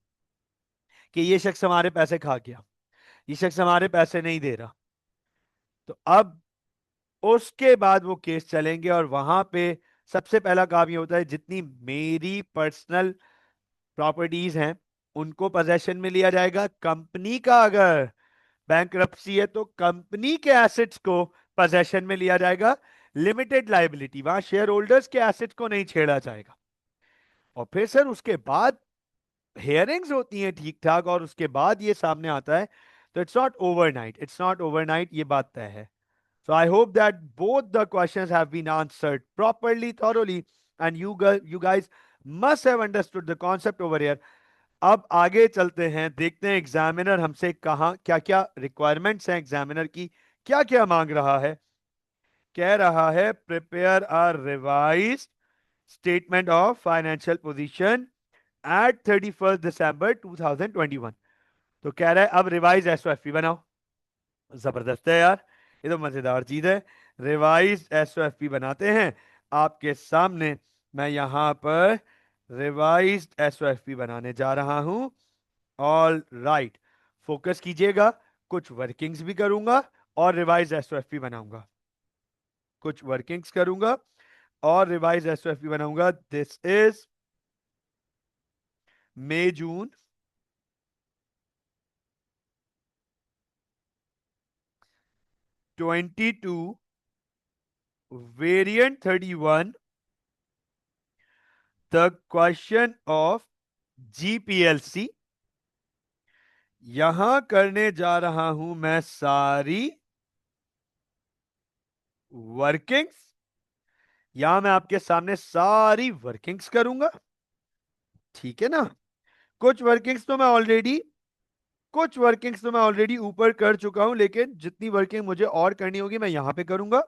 कि ये शख्स हमारे पैसे खा गया, ये शख्स हमारे पैसे नहीं दे रहा। तो अब उसके बाद वो केस चलेंगे, और वहां पे सबसे पहला काम ये होता है, जितनी मेरी पर्सनल प्रॉपर्टीज हैं उनको पोजेशन में लिया जाएगा। कंपनी का अगर बैंक्रप्सी है तो कंपनी के एसेट्स को पोजेशन में लिया जाएगा। लिमिटेड लाइबिलिटी, वहां शेयर होल्डर्स के एसेट्स को नहीं छेड़ा जाएगा। और फिर सर उसके बाद हेयरिंग्स होती हैं ठीक ठाक, और उसके बाद ये सामने आता है। तो it's not overnight, it's not overnight, ये बात तय है। So I hope that both the questions have been answered properly, thoroughly, and you guys must have understood the concept over here. अब आगे चलते हैं, देखते हैं एग्जामिनर हमसे कहाँ क्या क्या रिक्वायरमेंट्स हैं, एग्जामिनर की क्या क्या मांग रहा है। कह रहा है prepare a revised statement of financial position at 31 December 2021। तो कह रहा है अब रिवाइज एसओएफपी बनाओ। जबरदस्त है यार, ये तो मजेदार चीज है। रिवाइज एसओएफपी बनाते हैं आपके सामने। मैं यहां पर रिवाइज एसओएफपी बनाने जा रहा हूं। ऑल राइट, फोकस कीजिएगा। कुछ वर्किंग्स भी करूंगा और रिवाइज एसओएफपी बनाऊंगा, कुछ वर्किंग्स करूंगा और रिवाइज एसओएफपी बनाऊंगा। This is May June 22, variant 31, the question of GPLC. यहां करने जा रहा हूं मैं सारी वर्किंग्स, यहां मैं आपके सामने सारी वर्किंग्स करूंगा, ठीक है ना। कुछ वर्किंग्स तो मैं ऑलरेडी कुछ वर्किंग्स तो मैं ऑलरेडी ऊपर कर चुका हूं, लेकिन जितनी वर्किंग मुझे और करनी होगी मैं यहां पे करूंगा।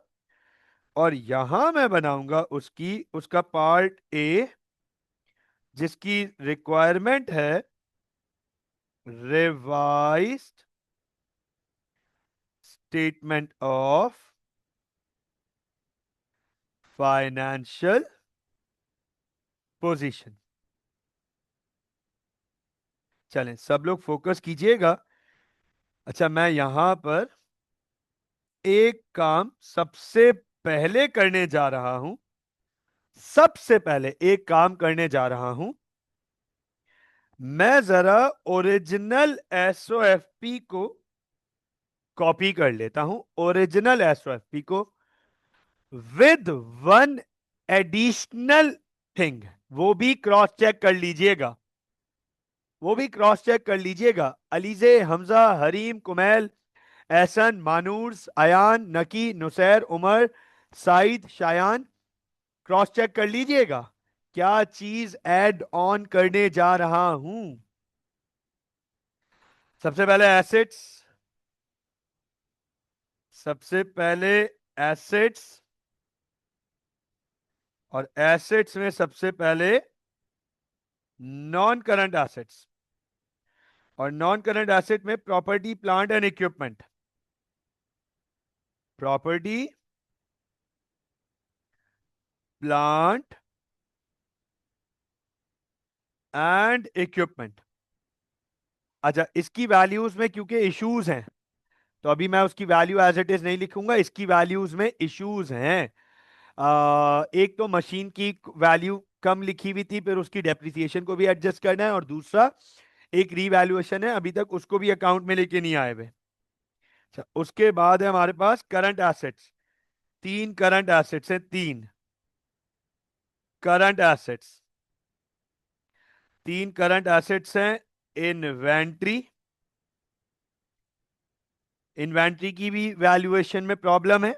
और यहां मैं बनाऊंगा उसका पार्ट ए, जिसकी रिक्वायरमेंट है revised statement of financial position. चलें, सब लोग फोकस कीजिएगा। अच्छा, मैं यहां पर एक काम सबसे पहले करने जा रहा हूं। सबसे पहले एक काम करने जा रहा हूं। मैं जरा ओरिजिनल एसओएफपी को कॉपी कर लेता हूं। ओरिजिनल एसओएफपी को विद वन एडिशनल थिंग, वो भी क्रॉस चेक कर लीजिएगा। वो भी क्रॉस चेक कर लीजिएगा। अलीजे, हमजा, हरीम, कुमैल, एहसन, मानूर्स, अयान, नकी, नुसैर, उमर, साइद, शायान, क्रॉस चेक कर लीजिएगा। क्या चीज ऐड ऑन करने जा रहा हूं? सबसे पहले एसेट्स। सबसे पहले एसेट्स, और एसेट्स में सबसे पहले नॉन करंट एसेट्स। और नॉन करंट एसेट में property, plant and equipment. Property, plant and equipment. अच्छा, इसकी वैल्यूज में क्योंकि इश्यूज हैं, तो अभी मैं उसकी वैल्यू एज इट इज नहीं लिखूंगा। इसकी वैल्यूज में इश्यूज हैं। एक तो मशीन की वैल्यू कम लिखी हुई थी, फिर उसकी डेप्रिसिएशन को भी एडजस्ट करना है, और दूसरा एक रीवैल्यूएशन है, अभी तक उसको भी अकाउंट में लेके नहीं आए हुए। अच्छा, उसके बाद है हमारे पास करंट एसेट्स। तीन करंट एसेट्स हैं। तीन करंट एसेट्स। तीन करंट एसेट्स हैं। इन्वेंट्री। इन्वेंट्री की भी वैल्यूएशन में प्रॉब्लम है।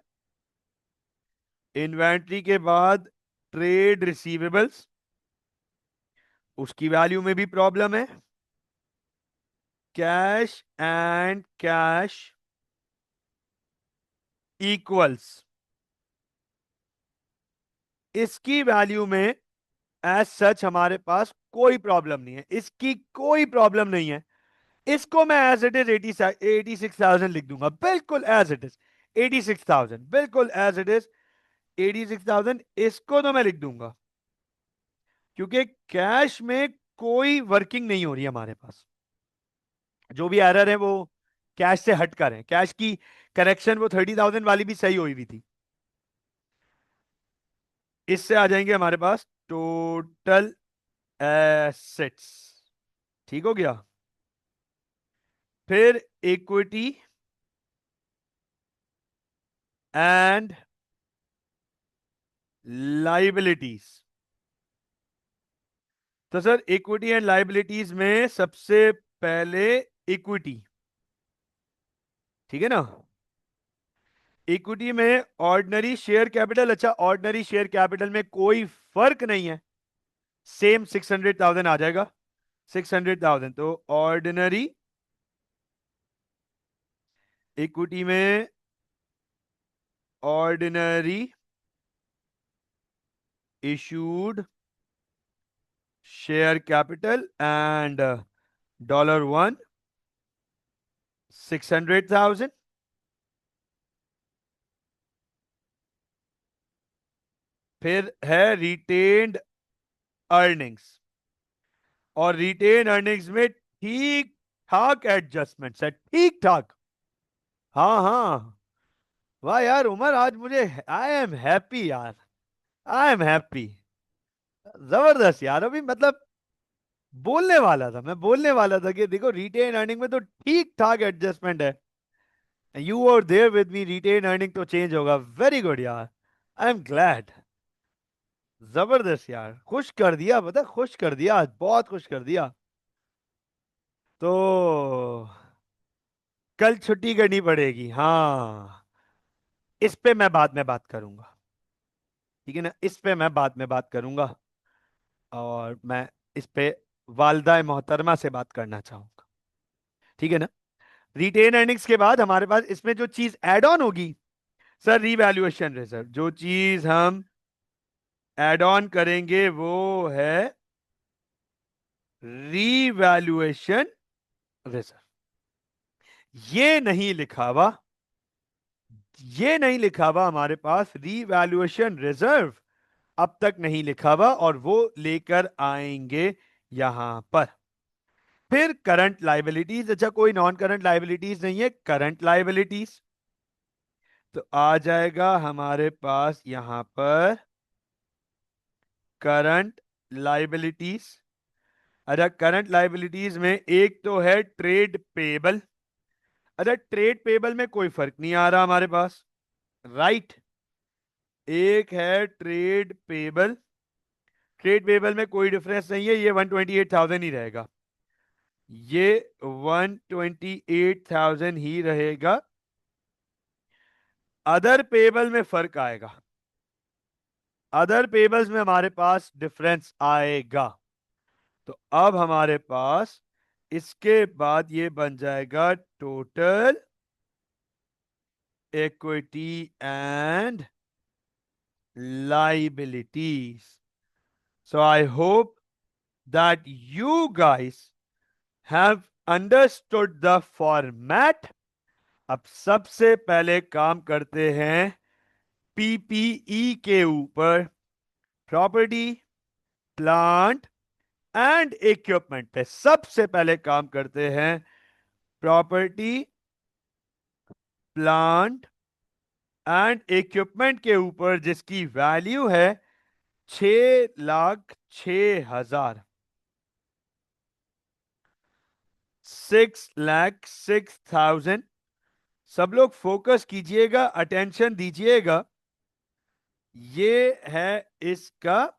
इन्वेंट्री के बाद ट्रेड रिसीवेबल्स, उसकी वैल्यू में भी प्रॉब्लम है। कैश एंड कैश इक्वल्स, इसकी वैल्यू में एज सच हमारे पास कोई प्रॉब्लम नहीं है। इसकी कोई प्रॉब्लम नहीं है। इसको मैं एज इट इज 86,000 लिख दूंगा, बिल्कुल एज इट इज। 86,000 बिल्कुल एज इट इज। 86,000 इसको तो मैं लिख दूंगा, क्योंकि कैश में कोई वर्किंग नहीं हो रही है हमारे पास। जो भी एरर है वो कैश से हटकर है। कैश की करेक्शन वो 30,000 वाली भी सही हुई थी। इससे आ जाएंगे हमारे पास टोटल एसेट्स। ठीक हो गया। फिर इक्विटी एंड लाइबिलिटीज। तो सर, इक्विटी एंड लाइबिलिटीज में सबसे पहले इक्विटी, ठीक है ना। इक्विटी में ऑर्डिनरी शेयर कैपिटल। अच्छा, ऑर्डिनरी शेयर कैपिटल में कोई फर्क नहीं है, सेम 600,000 आ जाएगा। 600,000, तो ऑर्डिनरी इक्विटी में ordinary issued share capital and $1 600,000। फिर है रिटेन्ड अर्निंग्स, और रिटेन अर्निंग्स में ठीक ठाक एडजस्टमेंट है। ठीक ठाक। हाँ हाँ। वाह यार उमर, आज मुझे आई एम हैप्पी यार। I am happy. जबरदस्त यार। अभी मतलब बोलने वाला था, मैं बोलने वाला था कि देखो रिटेन अर्निंग में तो ठीक ठाक एडजस्टमेंट है। You are there with me, retained earning तो चेंज होगा। वेरी गुड यार, आई एम ग्लैड। जबरदस्त यार, खुश कर दिया, पता, खुश कर दिया आज, बहुत खुश कर दिया। तो कल छुट्टी करनी पड़ेगी, हाँ। इस पे मैं बाद में बात करूंगा, ठीक है ना। इस पे मैं बाद में बात करूंगा, और मैं इस पे वालदा मोहतरमा से बात करना चाहूंगा, ठीक है ना। रिटेन अर्निंग्स के बाद हमारे पास इसमें जो चीज एड ऑन होगी, सर, रीवैल्यूएशन रिजर्व। जो चीज हम एड ऑन करेंगे वो है रीवैल्यूएशन रिजर्व। ये नहीं लिखा हुआ, ये नहीं लिखा हुआ हमारे पास रीवैल्यूएशन रिजर्व। अब तक नहीं लिखा हुआ, और वो लेकर आएंगे यहां पर। फिर करंट लाइबिलिटीज, अच्छा कोई नॉन करंट लाइबिलिटीज नहीं है, करंट लाइबिलिटीज तो आ जाएगा हमारे पास यहां पर करंट लाइबिलिटीज। अच्छा करंट लाइबिलिटीज में एक तो है ट्रेड पेबल। अच्छा ट्रेड पेबल में कोई फर्क नहीं आ रहा हमारे पास, राइट। एक है ट्रेड पेबल, ट्रेड पेबल में कोई डिफरेंस नहीं है, ये 128,000 ही रहेगा, ये 128,000 ही रहेगा। अदर पेबल में फर्क आएगा, अदर पेबल्स में हमारे पास डिफरेंस आएगा। तो अब हमारे पास इसके बाद ये बन जाएगा total equity and liabilities. So I hope that you guys have understood the format. अब सबसे पहले काम करते हैं पीपीई के ऊपर, प्रॉपर्टी प्लांट एंड इक्विपमेंट पे। सबसे पहले काम करते हैं प्रॉपर्टी प्लांट एंड इक्विपमेंट के ऊपर, जिसकी वैल्यू है 6,06,000, 6,06,000। सब लोग फोकस कीजिएगा, अटेंशन दीजिएगा। ये है इसका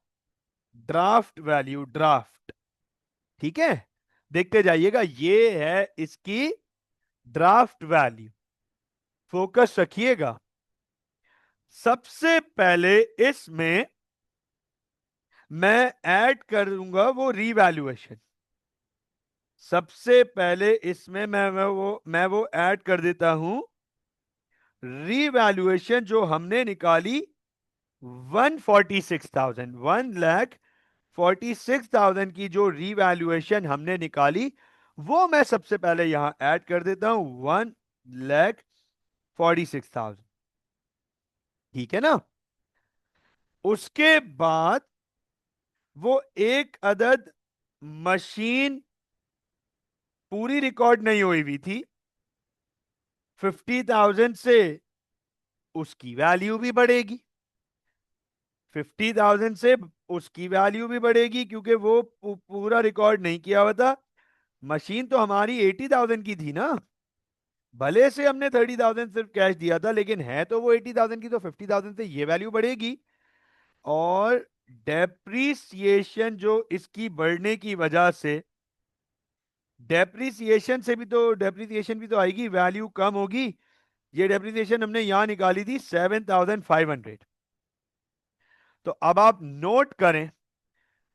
ड्राफ्ट वैल्यू, ड्राफ्ट, ठीक है, देखते जाइएगा, ये है इसकी ड्राफ्ट वैल्यू, फोकस रखिएगा। सबसे पहले इसमें मैं ऐड करूंगा वो रीवैल्यूएशन। सबसे पहले इसमें मैं वो ऐड कर देता हूं रीवैल्यूएशन जो हमने निकाली 146,000, 1,46,000 की जो रीवैल्यूएशन हमने निकाली, वो मैं सबसे पहले यहां ऐड कर देता हूं 1,46,000, ठीक है ना। उसके बाद वो एक अदद मशीन पूरी रिकॉर्ड नहीं हुई हुई थी, 50,000 से उसकी वैल्यू भी बढ़ेगी, 50,000 से उसकी वैल्यू भी बढ़ेगी, क्योंकि वो पूरा रिकॉर्ड नहीं किया हुआ था। मशीन तो हमारी 80,000 की थी ना, भले से हमने 30,000 सिर्फ कैश दिया था, लेकिन है तो वो 80,000 की, तो 50,000 से ये वैल्यू बढ़ेगी। और डेप्रीसिएशन जो इसकी बढ़ने की वजह से, डेप्रीसिएशन भी तो आएगी, वैल्यू कम होगी। ये डेप्रीसिएशन हमने यहां निकाली थी 7,500। तो अब आप नोट करें,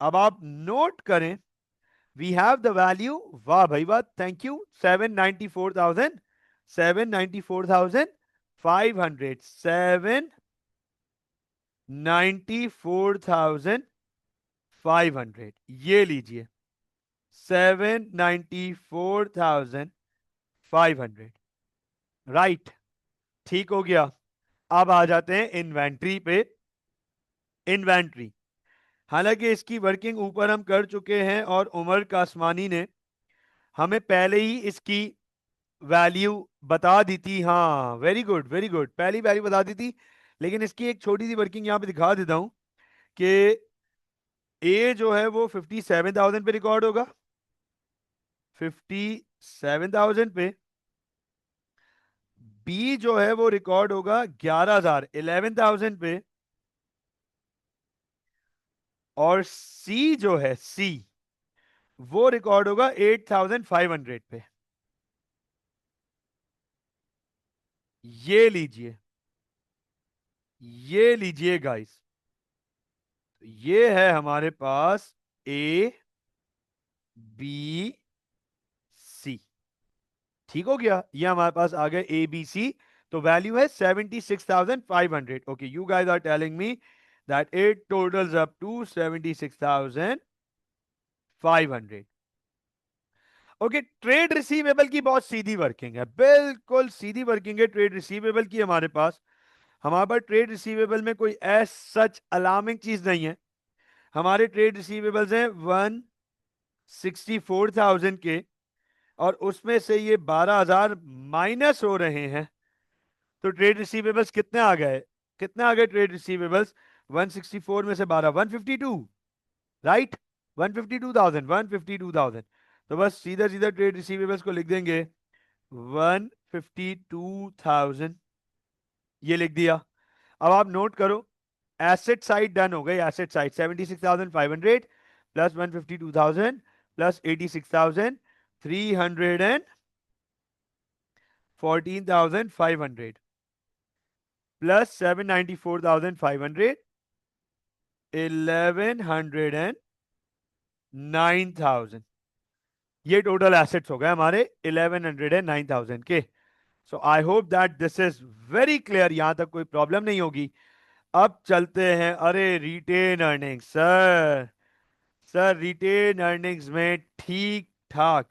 अब आप नोट करें, वी हैव द वैल्यू, वाह भाई वाह, थैंक यू, 794,000, 794,500, 794,500, ये लीजिए 794,500, राइट, ठीक हो गया। अब आ जाते हैं इन्वेंट्री पे। इन्वेंट्री, हालांकि इसकी वर्किंग ऊपर हम कर चुके हैं, और उमर कासमानी ने हमें पहले ही इसकी वैल्यू बता दी थी। हाँ वेरी गुड वेरी गुड, पहली वैल्यू बता दी थी। लेकिन इसकी एक छोटी सी वर्किंग यहां पे दिखा देता हूं कि ए जो है वो 57,000 पे रिकॉर्ड होगा, 57,000 पे। बी जो है वो रिकॉर्ड होगा 11,000, 11,000 पे। और सी जो है, सी वो रिकॉर्ड होगा 8,500 पे। ये लीजिए, ये लीजिए गाइस, ये है हमारे पास ए बी सी, ठीक हो गया, ये हमारे पास आ गया ए बी सी। तो वैल्यू है 76,500। Okay, you guys are telling me that it totals up to 76,500। Okay, trade receivable की बहुत सीधी वर्किंग है, बिल्कुल सीधी वर्किंग है ट्रेड रिसीवेबल की हमारे पास। हमारे पास ट्रेड रिसीवेबल में कोई एस सच अलार्मिंग चीज नहीं है। हमारे ट्रेड रिसीवेबल्स हैं 164,000 के, और उसमें से ये 12,000 माइनस हो रहे हैं। तो ट्रेड रिसीवेबल्स कितने आ गए? कितने आ गए ट्रेड रिसीवेबल्स? 164 में से 12, 152, राइट? 152,000, 152,000। तो बस सीधा सीधा ट्रेड रिसीवेबल्स को लिख देंगे 152,000, ये लिख दिया। अब आप नोट करो, एसेट साइड डन हो गई। Asset side 76,500 plus 152,000 plus 86,300 and 14,500 plus 794,500 1109,000। ये टोटल एसेट्स हो गए हमारे 1109,000 के। So I hope that this is very clear, यहां तक कोई प्रॉब्लम नहीं होगी। अब चलते हैं, अरे retained earnings sir, sir retained earnings में ठीक ठाक,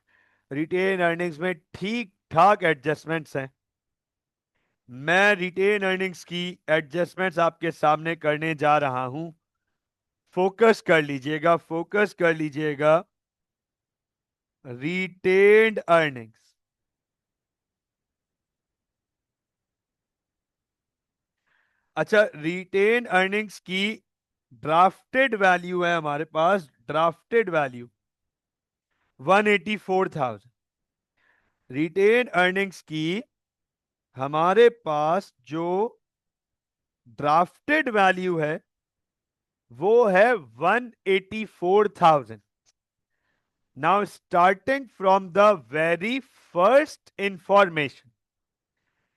रिटेन अर्निंग्स में ठीक ठाक एडजस्टमेंट्स हैं। मैं रिटेन अर्निंग्स की एडजस्टमेंट्स आपके सामने करने जा रहा हूं। फोकस कर लीजिएगा, फोकस कर लीजिएगा। रिटेन्ड अर्निंग्स, अच्छा रिटेन अर्निंग्स की ड्राफ्टेड वैल्यू है हमारे पास, ड्राफ्टेड वैल्यू 184,000। रिटेन अर्निंग्स की हमारे पास जो ड्राफ्टेड वैल्यू है वो है 184,000। Now starting from the very first information,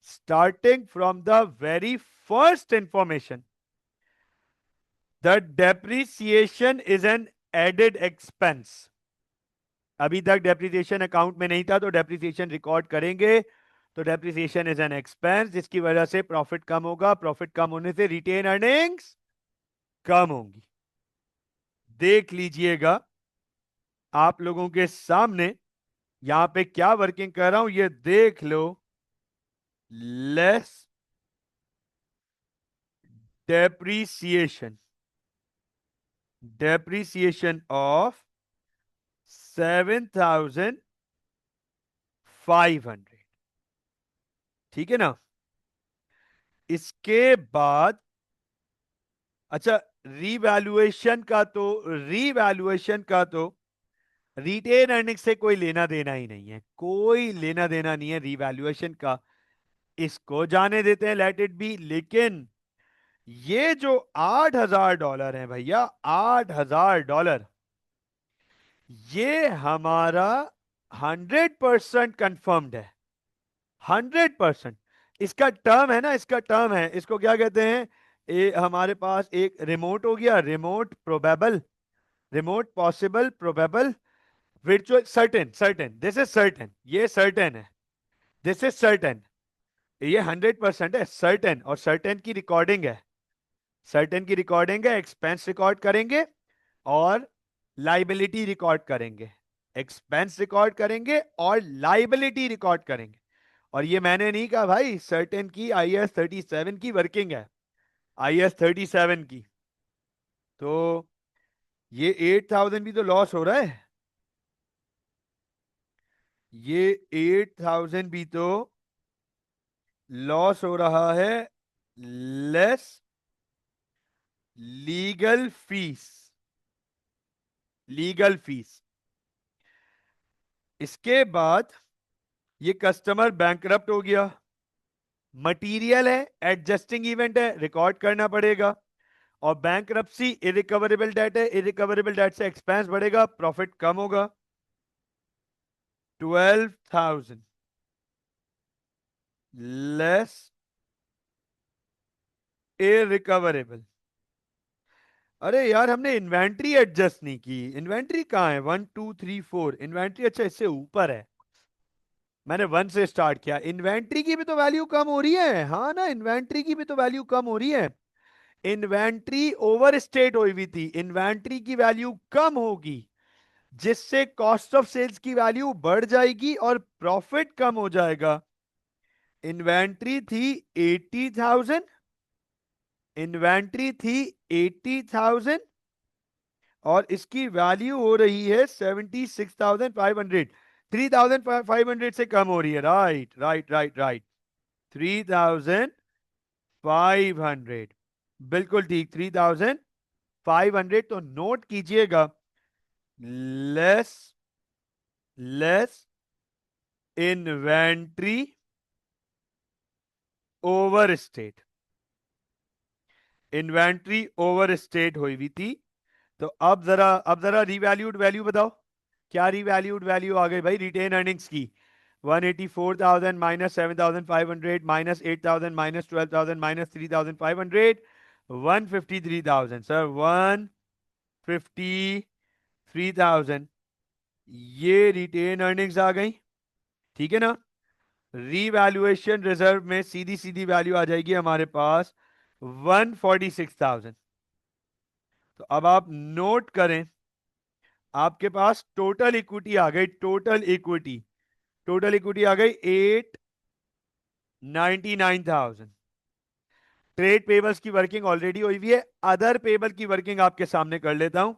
starting from the very first information, the depreciation is an added expense। अभी तक डेप्रिसिएशन अकाउंट में नहीं था, तो डेप्रिसिएशन रिकॉर्ड करेंगे। तो डेप्रिसिएशन इज एन एक्सपेंस, जिसकी वजह से प्रॉफिट कम होगा, प्रॉफिट कम होने से रिटेन अर्निंग्स कम होंगी। देख लीजिएगा आप लोगों के सामने यहां पे क्या वर्किंग कर रहा हूं, ये देख लो। लेस डेप्रिसिएशन, डेप्रिसिएशन ऑफ 7,500, ठीक है ना? इसके बाद अच्छा, रीवैल्यूएशन का तो रिटेन अर्निंग से कोई लेना देना ही नहीं है, कोई लेना देना नहीं है रीवैल्यूएशन का। इसको जाने देते हैं, लेट इट बी। लेकिन ये जो $8,000 है भैया, $8,000, ये हमारा 100% कंफर्म्ड है, 100%। इसका टर्म है ना, इसका टर्म है, इसको क्या कहते हैं? हमारे पास एक रिमोट हो गया, remote probable, remote possible, probable, virtual, certain. Certain, this is certain, ये सर्टेन है, दिस इज सर्टेन, ये 100% है, सर्टेन। और सर्टेन की रिकॉर्डिंग है, सर्टेन की रिकॉर्डिंग है। एक्सपेंस रिकॉर्ड करेंगे और लाइबिलिटी रिकॉर्ड करेंगे, एक्सपेंस रिकॉर्ड करेंगे और लाइबिलिटी रिकॉर्ड करेंगे। और ये मैंने नहीं कहा भाई, सर्टेन की IAS 37 की वर्किंग है, IAS 37 की। तो ये 8,000 भी तो लॉस हो रहा है, ये 8,000 भी तो लॉस हो रहा है, less legal fees, legal fees. इसके बाद ये कस्टमर बैंकरप्ट हो गया, मटीरियल है, एडजस्टिंग इवेंट है, रिकॉर्ड करना पड़ेगा। और बैंकरप्सी इरिकवरेबल डेट है, इरिकवरेबल डेट से एक्सपेंस बढ़ेगा, प्रॉफिट कम होगा। 12,000 लेस इरिकवरेबल। अरे यार, हमने इन्वेंट्री एडजस्ट नहीं की। इन्वेंट्री कहाँ है? 1 2 3 4 इन्वेंट्री, अच्छा इससे ऊपर है, मैंने 1 से स्टार्ट किया। इन्वेंट्री की भी तो वैल्यू कम हो रही है, हाँ ना, इन्वेंट्री की भी तो वैल्यू कम हो रही है। इन्वेंट्री ओवर स्टेट हुई हुई थी, इन्वेंट्री की वैल्यू कम होगी, जिससे कॉस्ट ऑफ सेल्स की वैल्यू बढ़ जाएगी और प्रॉफिट कम हो जाएगा। इन्वेंट्री थी 80,000 इन्वेंट्री थी 80,000 और इसकी वैल्यू हो रही है 76,500। 3,500 से कम हो रही है। Right right right right. 3,500, बिल्कुल ठीक। 3,500। तो नोट कीजिएगा, less less inventory over state. Inventory over state हुई हुई थी। तो अब जरा रिवैल्यूड वैल्यू बताओ, क्या रिवैल्यूड वैल्यू आ गई भाई रिटेन अर्निंग्स की? 184,000 minus 7,500 minus 8,000 minus 12,000 minus 3,500, 153,000 sir, 153,000। ये रिटेन अर्निंग्स आ गई, ठीक है ना? रीवैल्यूएशन रिजर्व में सीधी सीधी वैल्यू आ जाएगी हमारे पास 146,000। तो अब आप नोट करें, आपके पास टोटल इक्विटी आ गई। टोटल इक्विटी आ गई 899,000। ट्रेड पेबल्स की वर्किंग ऑलरेडी हुई हुई है। अदर पेबल की वर्किंग आपके सामने कर लेता हूं।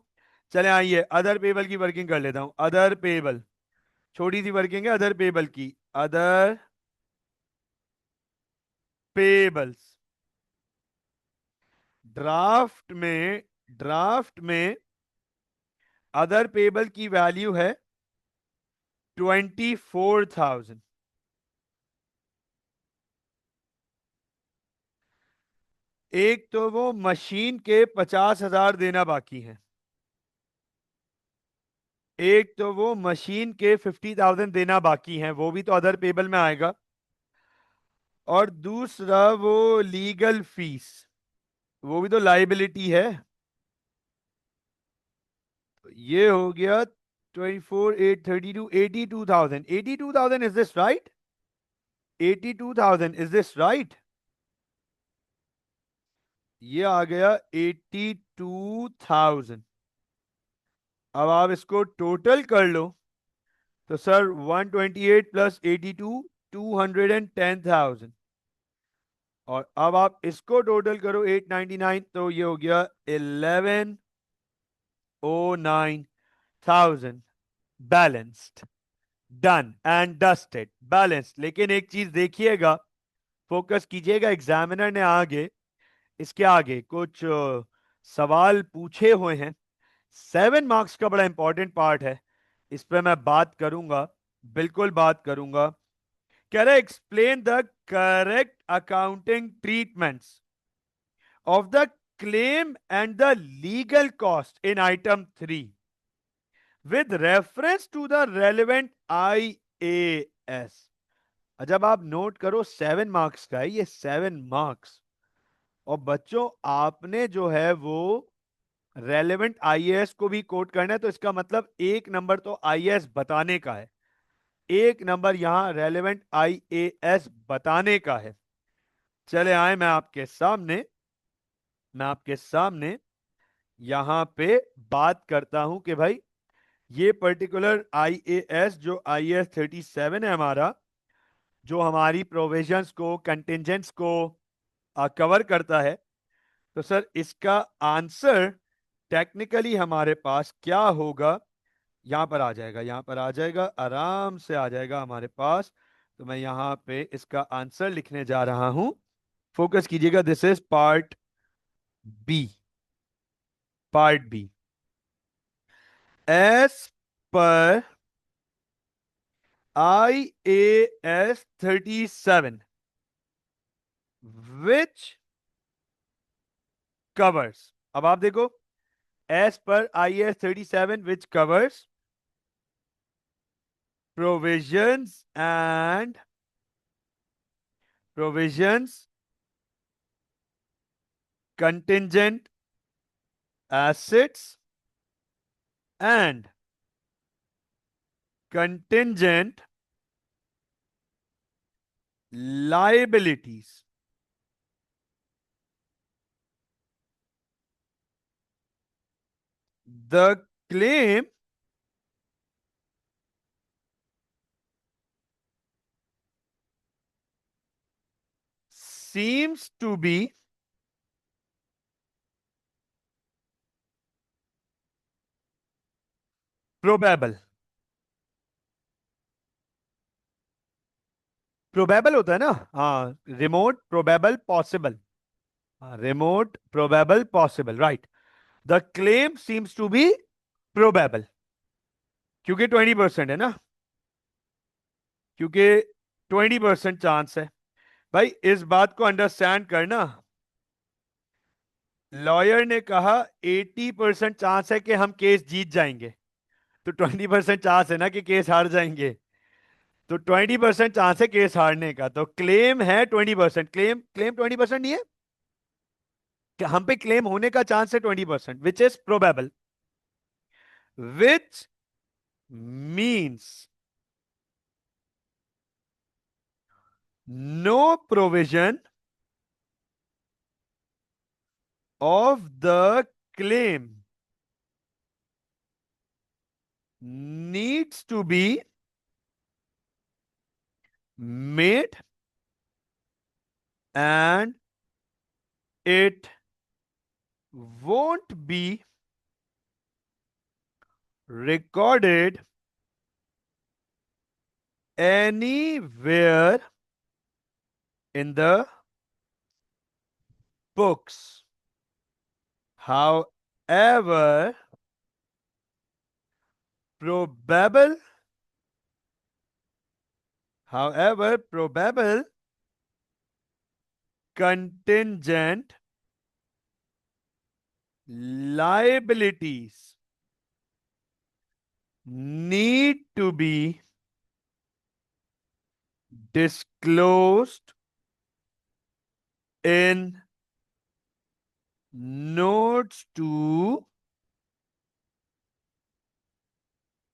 चले आइए अदर पेबल की वर्किंग कर लेता हूं। अदर पेबल, छोटी सी वर्किंग है अदर पेबल की। अदर पेबल्स ड्राफ्ट में अदर पेबल की वैल्यू है 24,000। एक तो वो मशीन के 50,000 देना बाकी है, एक तो वो मशीन के 50,000 देना बाकी है, वो भी तो अदर पेबल में आएगा। और दूसरा वो लीगल फीस, वो भी तो लाइबिलिटी है। तो ये हो गया 24,832, 82,000। 82,000, is this right? 82,000, is this right? ये आ गया 82,000। अब आप इसको टोटल कर लो तो सर 128 प्लस 82, 210,000। और अब आप इसको टोटल करो 899, तो ये हो गया 1109,000। Balanced, done and dusted, balanced. लेकिन एक चीज देखिएगा, फोकस कीजिएगा, एग्जामिनर ने आगे, इसके आगे कुछ सवाल पूछे हुए हैं। 7 मार्क्स का बड़ा इंपॉर्टेंट पार्ट है, इस पे मैं बात करूंगा, बिल्कुल बात करूंगा। कह रहे explain the correct accounting treatments of the claim and the legal cost in item 3 with reference to the relevant IAS। जब आप नोट करो 7 मार्क्स का है ये, 7 मार्क्स। और बच्चों आपने जो है वो रेलेवेंट आईएएस को भी कोट करना है, तो इसका मतलब 1 नंबर तो आईएएस बताने का है, 1 नंबर यहां रेलेवेंट आईएएस बताने का है। चले आए, मैं आपके सामने यहां पे बात करता हूं कि भाई ये पर्टिकुलर आईएएस जो आईएएस 37 है हमारा, जो हमारी प्रोविजंस को, कंटिजेंट्स को कवर करता है। तो सर इसका आंसर टेक्निकली हमारे पास क्या होगा? यहां पर आ जाएगा, यहां पर आ जाएगा, आराम से आ जाएगा हमारे पास। तो मैं यहां पे इसका आंसर लिखने जा रहा हूं। फोकस कीजिएगा, this is part B. Part B, as per IAS 37 which covers, अब आप देखो, S per IAS 37 which covers provisions, contingent assets and contingent liabilities। The claim seems to be probable, probable होता है ना, हाँ, remote probable possible, remote probable possible, right. The claim seems to be probable, क्योंकि 20% है ना, क्योंकि 20% chance है। भाई इस बात को अंडरस्टैंड करना, लॉयर ने कहा 80% चांस है कि हम केस जीत जाएंगे, तो 20% चांस है ना कि केस हार जाएंगे, तो 20% चांस है केस हारने का, तो क्लेम है 20%, क्लेम क्लेम 20% नहीं है कि हम पे क्लेम होने का चांस है 20%, which is probable, which means no provision of the claim needs to be made and it won't be recorded anywhere in the books. However, probable, probable contingent liabilities need to be disclosed in notes to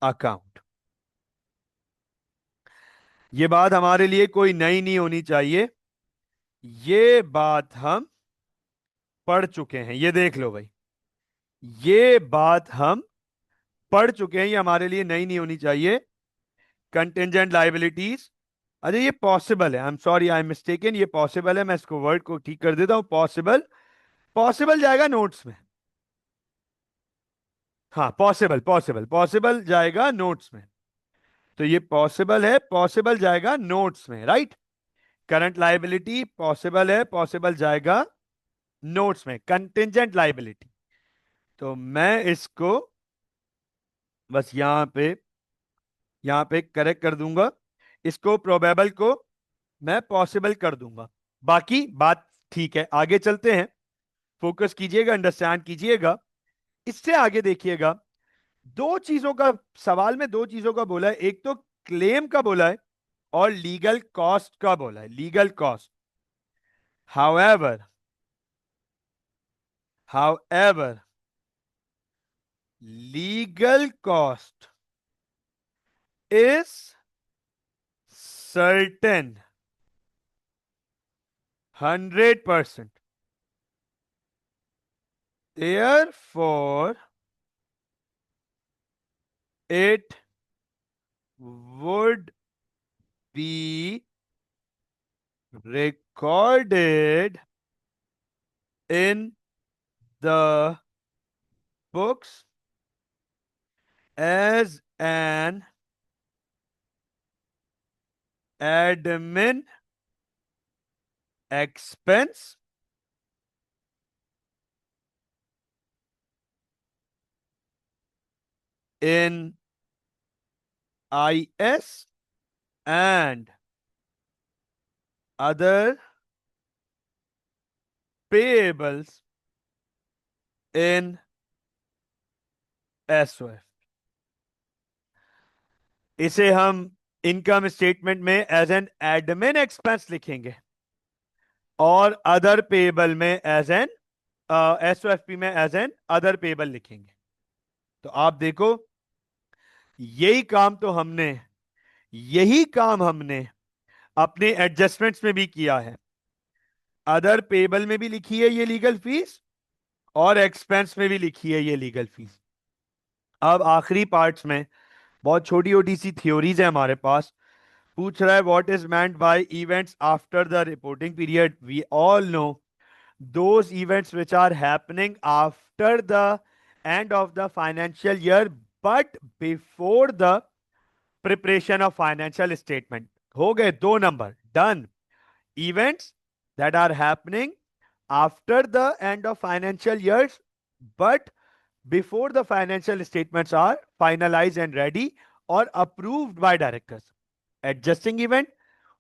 account. ये बात हमारे लिए कोई नई नहीं होनी चाहिए, ये बात हम पढ़ चुके हैं, ये देख लो भाई, ये बात हम पढ़ चुके हैं, ये हमारे लिए नई नहीं होनी चाहिए। कंटिंजेंट लाइबिलिटीज, अरे ये पॉसिबल है, I am sorry, I am mistaken, ये पॉसिबल है, मैं इसको वर्ड को ठीक कर देता हूं, पॉसिबल, पॉसिबल जाएगा नोट्स में, हाँ पॉसिबल, पॉसिबल, पॉसिबल जाएगा नोट्स में, तो ये पॉसिबल है, पॉसिबल जाएगा नोट्स में, राइट। करंट लाइबिलिटी पॉसिबल है, पॉसिबल जाएगा नोट्स में, कंटिंजेंट लाइबिलिटी, तो मैं इसको बस यहां पे करेक्ट कर दूंगा, इसको प्रोबेबल को मैं पॉसिबल कर दूंगा, बाकी बात ठीक है, आगे चलते हैं, फोकस कीजिएगा, अंडरस्टैंड कीजिएगा, इससे आगे देखिएगा, दो चीजों का सवाल में, दो चीजों का बोला है, एक तो क्लेम का बोला है और लीगल कॉस्ट का बोला है, legal cost. However, however legal cost is certain 100%, therefore it would be recorded in the books as an admin expense in IS and other payables in SOF। इसे हम इनकम स्टेटमेंट में as an admin expense लिखेंगे और other payable में as an एसओएफपी में as an other payable लिखेंगे। तो आप देखो, यही काम तो हमने, यही काम हमने अपने एडजस्टमेंट्स में भी किया है, अदर पेबल में भी लिखी है ये लीगल फीस और एक्सपेंस में भी लिखी है ये लीगल फीस। अब आखिरी पार्ट्स में बहुत छोटी छोटी सी थ्योरीज है हमारे पास, पूछ रहा है what is meant by events after the reporting period. We all know those events which are happening after the end of the financial year but before the preparation of financial statement. हो गए 2 number done. Events that are happening after the end of financial years, but before the financial statements are finalized and ready or approved by directors. Adjusting event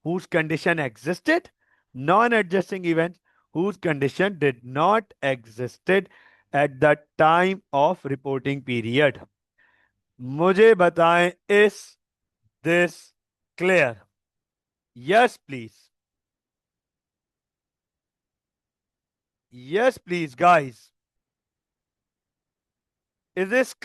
whose condition existed, non-adjusting event whose condition did not existed at the time of reporting period. मुझे बताएं, is this clear? Yes, please. Yes, please, guys. Is this